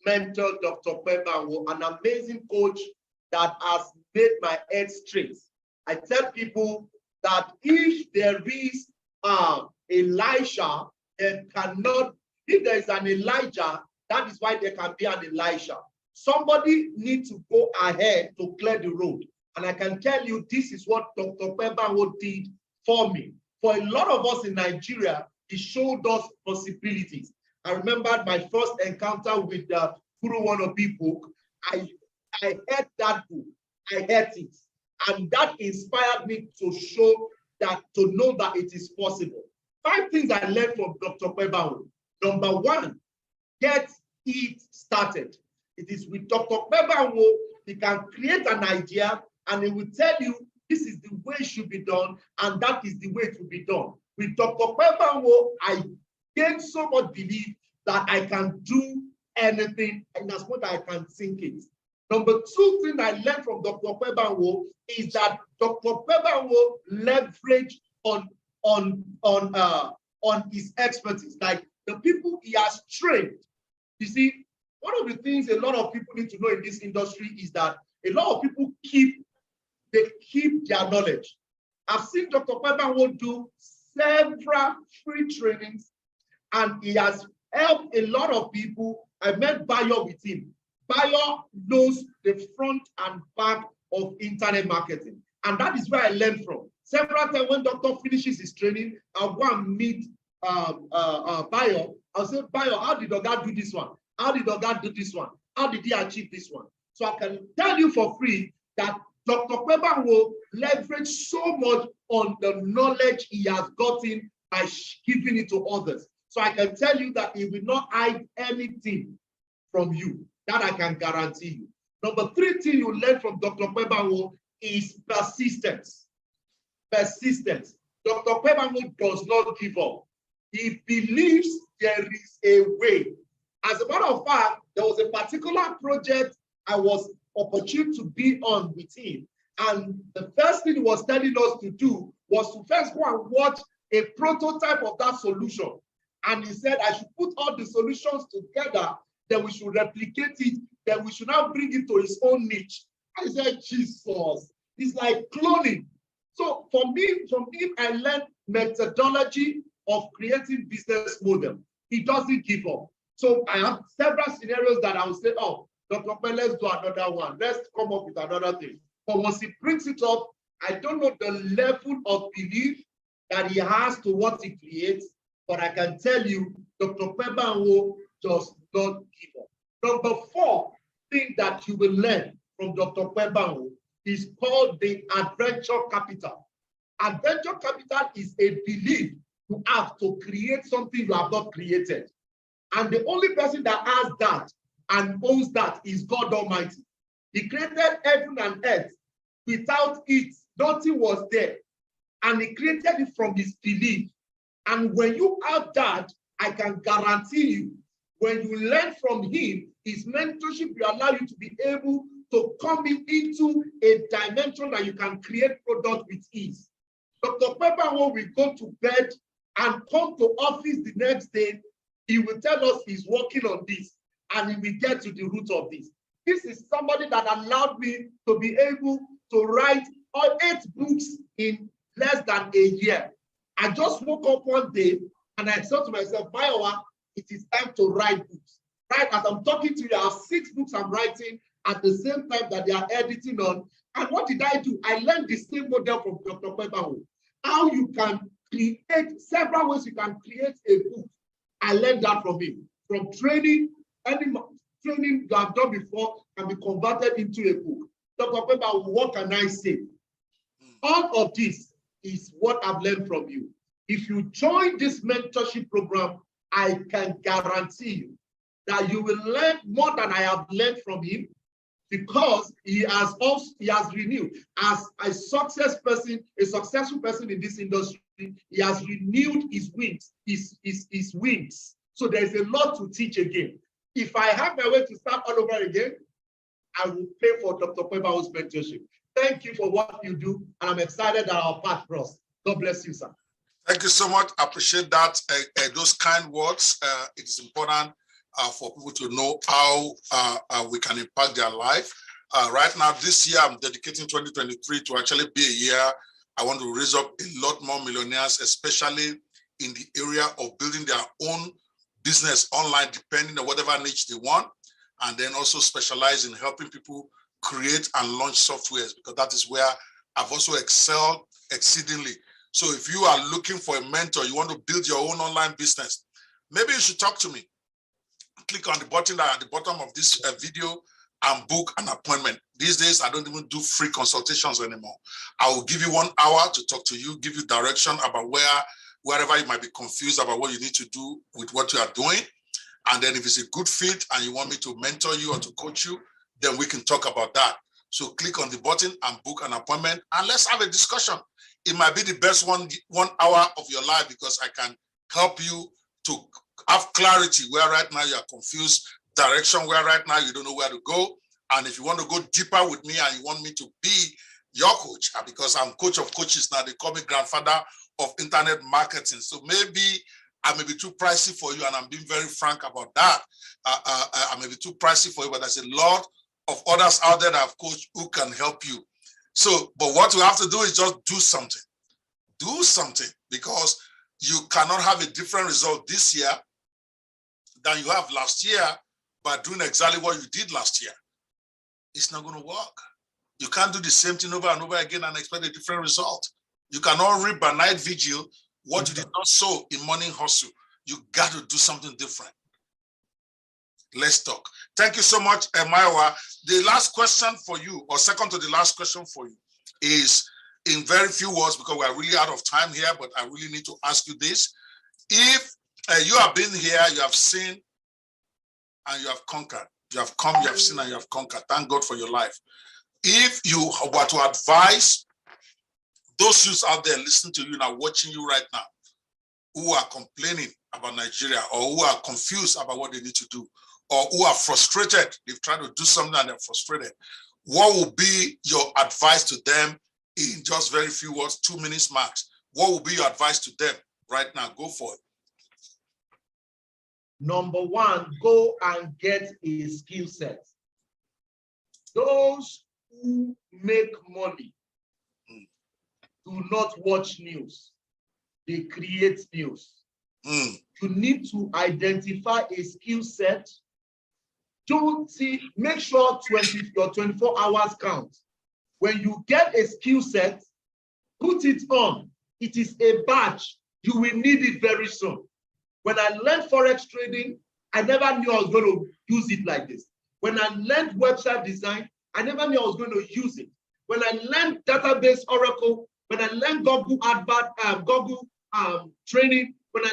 mentor, Dr. Ope Banwo, an amazing coach that has made my head straight. I tell people that if there is Elisha, there cannot, if there is an Elijah, that is why there can be an Elisha. Somebody needs to go ahead to clear the road. And I can tell you, this is what Dr. Ope Banwo did for me. For a lot of us in Nigeria, he showed us possibilities. I remember my first encounter with the Guru Wannabe book. I heard that book. I heard it. And that inspired me to know that it is possible. 5 things I learned from Dr. Ope Banwo. Number 1, get it started. It is with Dr. Ope Banwo, he can create an idea and he will tell you this is the way it should be done, and that is the way it will be done. With Dr. Ope Banwo, I gained so much belief that I can do anything, and that's what I can think it. Number 2 thing I learned from Dr. Ope Banwo is that Dr. Ope Banwo leveraged on his expertise, like the people he has trained. You see, one of the things a lot of people need to know in this industry is that a lot of people keep their knowledge. I've seen Dr. Ope Banwo do several free trainings, and he has helped a lot of people I met Bayo with him. Bayo knows the front and back of internet marketing. And that is where I learned from. Several times when doctor finishes his training, I'll go and meet Bayo. I'll say, Bayo, how did Oga do this one? How did Oga do this one? How did he achieve this one? So I can tell you for free that Dr. Ope Banwo leverage so much on the knowledge he has gotten by giving it to others. So I can tell you that he will not hide anything from you. That I can guarantee you. Number 3 thing you learn from Dr. Ope Banwo is persistence. Persistence. Dr. Ope Banwo does not give up. He believes there is a way. As a matter of fact, there was a particular project I was opportune to be on with him. And the first thing he was telling us to do was to first go and watch a prototype of that solution. And he said, I should put all the solutions together, then we should replicate it, then we should now bring it to his own niche. I said, Jesus, it's like cloning. So for me, from him, I learned methodology of creating business model. He doesn't give up. So I have several scenarios that I will say, oh, Dr. Ope, let's do another one. Let's come up with another thing. But once he brings it up, I don't know the level of belief that he has to what he creates, but I can tell you, Dr. Ope Banwo does not give up. Number 4 thing that you will learn from Dr. Ope Banwo is called the adventure capital. Adventure capital is a belief you have to create something you have not created. And the only person that has that and owns that is God Almighty. He created heaven and earth. Without it, nothing was there. And he created it from his belief. And when you have that, I can guarantee you, when you learn from him, his mentorship will allow you to be able to come into a dimension that you can create product with ease. Dr. Ope Banwo will go to bed and come to office the next day. He will tell us he's working on this, and he will get to the root of this. This is somebody that allowed me to be able to write all 8 books in less than a year. I just woke up one day and I thought to myself, Mayowa, it is time to write books. Right as I'm talking to you, I have 6 books I'm writing at the same time that they are editing on. And what did I do? I learned the same model from Dr. Ope Banwo. How you can create, several ways you can create a book. I learned that from him. From training, any training you have done before can be converted into a book. Dr. Ope Banwo, what can I say? All of this is what I've learned from you. If you join this mentorship program, I can guarantee you that you will learn more than I have learned from him, because he has renewed as a successful person in this industry. He has renewed his wings, his wings. So there's a lot to teach again. If I have my way to start all over again, I will pay for Dr. Ope Banwo's mentorship. Thank you for what you do, and I'm excited that our path crossed. God bless you, sir. Thank you so much. I appreciate that. Those kind words. It's important for people to know how we can impact their life. Right now, this year, I'm dedicating 2023 to actually be a year I want to raise up a lot more millionaires, especially in the area of building their own business online, depending on whatever niche they want, and then also specialize in helping people create and launch softwares, because that is where I've also excelled exceedingly. So if you are looking for a mentor, you want to build your own online business, maybe you should talk to me. Click on the button at the bottom of this video and book an appointment. These days, I don't even do free consultations anymore. I will give you 1 hour to talk to you, give you direction about wherever you might be confused about what you need to do with what you are doing. And then if it's a good fit and you want me to mentor you or to coach you, then we can talk about that. So click on the button and book an appointment, and let's have a discussion. It might be the best one hour of your life, because I can help you to have clarity where right now you are confused, direction where right now you don't know where to go. And if you want to go deeper with me and you want me to be your coach, because I'm coach of coaches now, they call me grandfather of internet marketing. So maybe I may be too pricey for you, and I'm being very frank about that. I may be too pricey for you, but there's a lot of others out there that I've coached who can help you. So, but what you have to do is just do something. Do something, because you cannot have a different result this year than you have last year by doing exactly what you did last year, it's not going to work. You can't do the same thing over and over again and expect a different result. You cannot reap by night vigil what you did not sow in morning hustle. You got to do something different. Let's talk. Thank you so much, Mayowa. The last question for you, or second to the last question for you, is in very few words, because we are really out of time here, but I really need to ask you this. If you have been here, you have seen, and you have conquered. You have come, you have seen, and you have conquered. Thank God for your life. If you were to advise those youths out there listening to you now, watching you right now, who are complaining about Nigeria, or who are confused about what they need to do, or who are frustrated, they've tried to do something and they're frustrated, what would be your advice to them in just very few words, 2 minutes max? What would be your advice to them right now? Go for it. Number one, go and get a skill set. Those who make money do not watch news. They create news. You need to identify a skill set. Make sure your 24 hours count. When you get a skill set, put it on. It is a badge. You will need it very soon. When I learned Forex trading, I never knew I was going to use it like this. When I learned website design, I never knew I was going to use it. When I learned database Oracle, when I learned Google training, when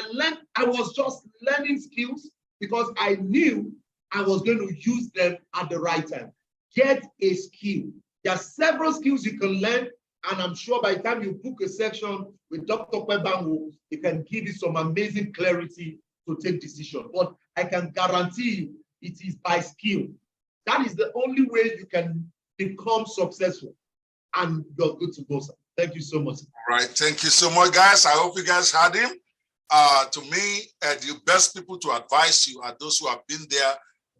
I was just learning skills because I knew I was going to use them at the right time. Get a skill. There are several skills you can learn, and I'm sure by the time you book a section with Dr. Ope Banwo, it can give you some amazing clarity to take decision. But I can guarantee you it is by skill. That is the only way you can become successful, and you're good to go, sir. Thank you so much. All right, thank you so much, guys. I hope you guys had him. To me, the best people to advise you are those who have been there,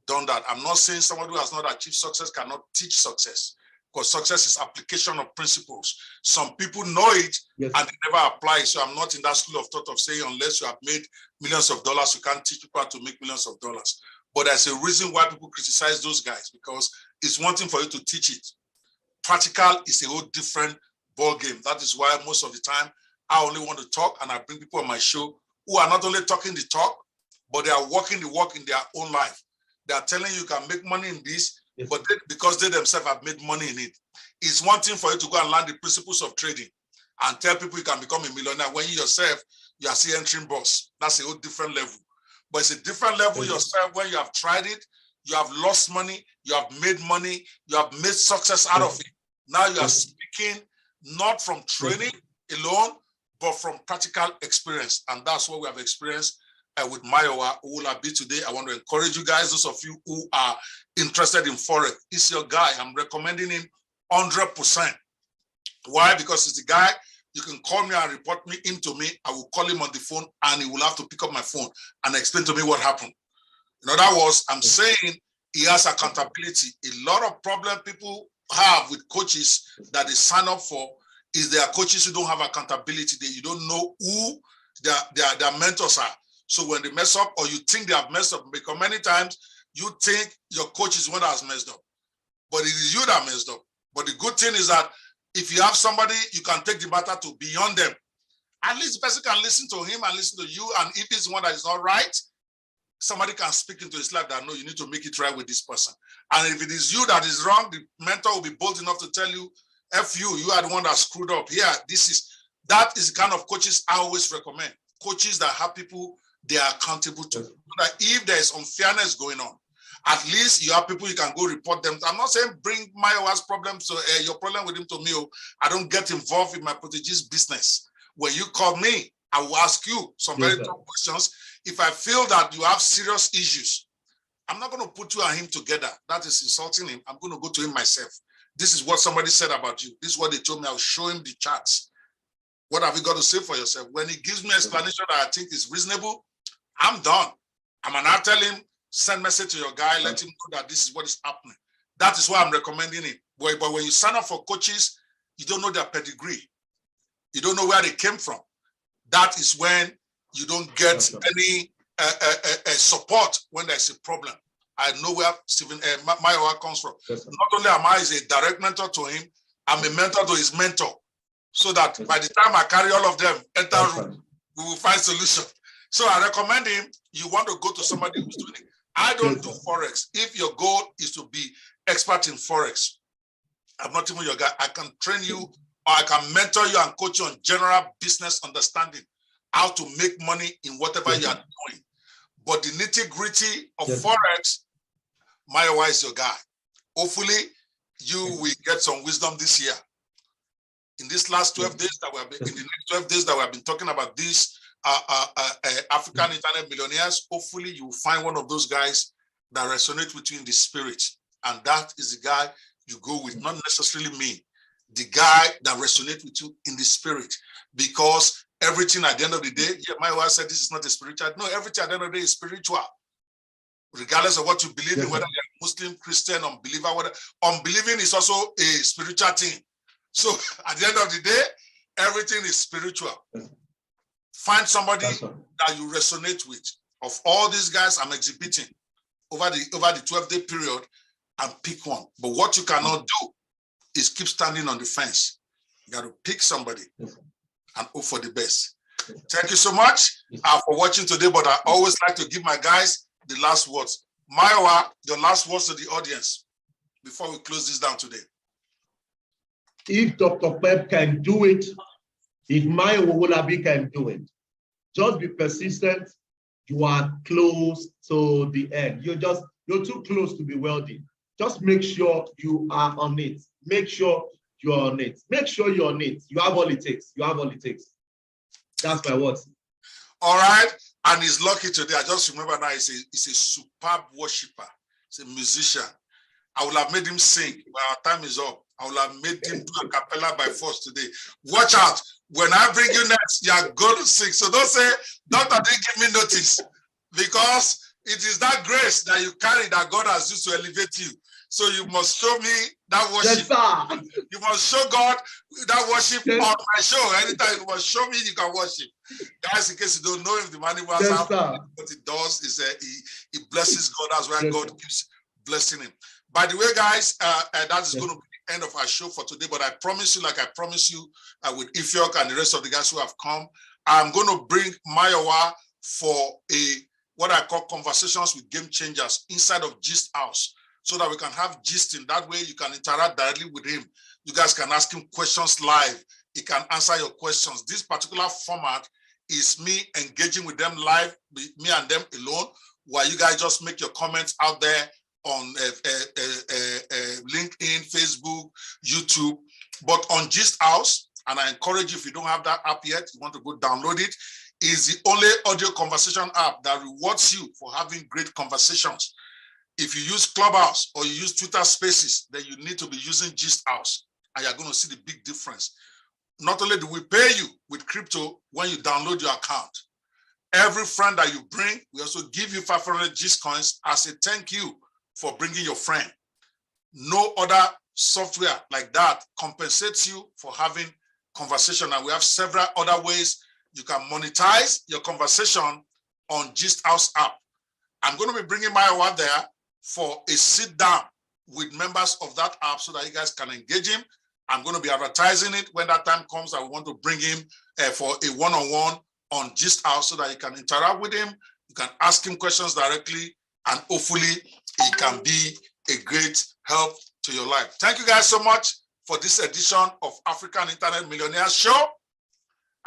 done that. I'm not saying someone who has not achieved success cannot teach success, because success is application of principles. Some people know it, yes, and they never apply. So I'm not in that school of thought of saying unless you have made millions of dollars, you can't teach people how to make millions of dollars. But there's a reason why people criticize those guys, because it's one thing for you to teach it. Practical is a whole different ball game. That is why most of the time I only want to talk, and I bring people on my show who are not only talking the talk, but they are walking the walk in their own life. They are telling you can make money in this, yes, but because they themselves have made money in it. It's one thing for you to go and learn the principles of trading and tell people you can become a millionaire when you yourself, you are still entering boss. That's a whole different level. But it's a different level, yes, yourself when you have tried it, you have lost money, you have made money, you have made success out, yes, of it. Now you are, yes, speaking not from training, yes, alone, but from practical experience. And that's what we have experienced with Mayowa, Owolabi today. I want to encourage you guys, those of you who are interested in Forex, it's your guy. I'm recommending him 100%. Why? Because it's the guy, you can call me and report me into me. I will call him on the phone and he will have to pick up my phone and explain to me what happened. In other words, I'm saying he has accountability. A lot of problem people have with coaches that they sign up for is there are coaches who don't have accountability. You don't know who their mentors are. So when they mess up, or you think they have messed up, because many times you think your coach is one that has messed up, but it is you that messed up. But the good thing is that if you have somebody, you can take the matter to beyond them. At least the person can listen to him and listen to you. And if it's one that is not right, somebody can speak into his life that, no, you need to make it right with this person. And if it is you that is wrong, the mentor will be bold enough to tell you, F you, you are the one that screwed up. Yeah, that is the kind of coaches I always recommend. Coaches that have people they are accountable to. So that if there is unfairness going on, at least you have people you can go report them. I'm not saying bring Mayowa's problem, so your problem with him to me. I don't get involved in my protege's business. When you call me, I will ask you some very tough questions. If I feel that you have serious issues, I'm not going to put you and him together. That is insulting him. I'm going to go to him myself. This is what somebody said about you. This is what they told me. I'll show him the charts. What have you got to say for yourself? When he gives me an explanation that I think is reasonable, I'm done. I'm going to tell him, send message to your guy, let him know that this is what is happening. That is why I'm recommending it. But when you sign up for coaches, you don't know their pedigree. You don't know where they came from. That is when you don't get any support when there's a problem. I know where Mayowa comes from. Yes, not only am I a direct mentor to him, I'm a mentor to his mentor. So that by the time I carry all of them enter room, we will find solution. So I recommend him. You want to go to somebody who's doing it. I don't do Forex. If your goal is to be expert in Forex, I'm not even your guy. I can train you, or I can mentor you and coach you on general business understanding, how to make money in whatever you are doing. But the nitty-gritty of Forex, Mayowa is your guy. Hopefully, you will get some wisdom this year. In these last 12 days that we have been, in the next 12 days that we have been talking about these African internet millionaires, hopefully you will find one of those guys that resonate with you in the spirit. And that is the guy you go with, not necessarily me, the guy that resonates with you in the spirit. Because everything at the end of the day, my wife said this is not a spiritual. No, everything at the end of the day is spiritual. Regardless of what you believe in, whether you're Muslim, Christian, unbeliever, whatever. Unbelieving is also a spiritual thing. So at the end of the day, everything is spiritual. Find somebody that you resonate with. Of all these guys I'm exhibiting over the 12-day period, and pick one. But what you cannot do is keep standing on the fence. You got to pick somebody and hope for the best. Thank you so much for watching today, but I always like to give my guys the last words. Mayowa, your last words to the audience before we close this down today. If Dr. Pep can do it, if Owolabi can do it, just be persistent. You are close to the end. You're too close to be wealthy. Just make sure you are on it. Make sure you're on it. Make sure you're on it. You have all it takes. You have all it takes. That's my words. All right. And he's lucky today. I just remember now he's a superb worshiper. He's a musician. I will have made him sing. But our time is up. I will have made him do a cappella by force today. Watch out. When I bring you next, you are going to sing. So don't say, Doctor, didn't give me notice. Because it is that grace that you carry that God has used to elevate you. So you must show me that worship. Yes, you must show God that worship on my show. Anytime you must show me you can worship. Guys, in case you don't know if the money was what it does is he blesses God. That's why God keeps blessing him. By the way, guys, that is going to be the end of our show for today. But I promise you, like I promised you with Ifyok and the rest of the guys who have come, I'm going to bring Mayowa for what I call conversations with game changers inside of Gist House, so that we can have gisting. That way you can interact directly with him. You guys can ask him questions live. He can answer your questions. This particular format is me engaging with them live, me and them alone, while you guys just make your comments out there on LinkedIn, Facebook, YouTube. But on Gist House, and I encourage you, if you don't have that app yet, you want to go download it, is the only audio conversation app that rewards you for having great conversations. If you use Clubhouse or you use Twitter Spaces, then you need to be using Gist House, and you're going to see the big difference. Not only do we pay you with crypto when you download your account, every friend that you bring, we also give you 500 Gist coins as a thank you for bringing your friend. No other software like that compensates you for having conversation, and we have several other ways you can monetize your conversation on Gist House app. I'm going to be bringing Mayowa there for a sit down with members of that app so that you guys can engage him. I'm going to be advertising it when that time comes. I want to bring him for a one-on-one on Gist House so that you can interact with him. You can ask him questions directly, and hopefully he can be a great help to your life. Thank you guys so much for this edition of African Internet Millionaires Show.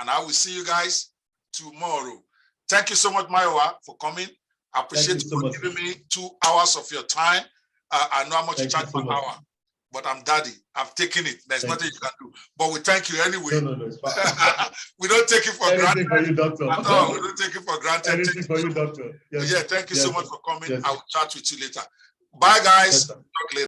And I will see you guys tomorrow. Thank you so much, Mayowa, for coming. I appreciate you for giving me 2 hours of your time. I know how much you charge per hour, but I'm daddy. I've taken it. There's nothing you can do. But we thank you anyway. No, it's fine. We don't take it for granted. For you, doctor. No, we don't take it for granted. Anything for you, doctor. Yes. Yeah, thank you so much for coming. I will chat with you later. Bye, guys. Talk later.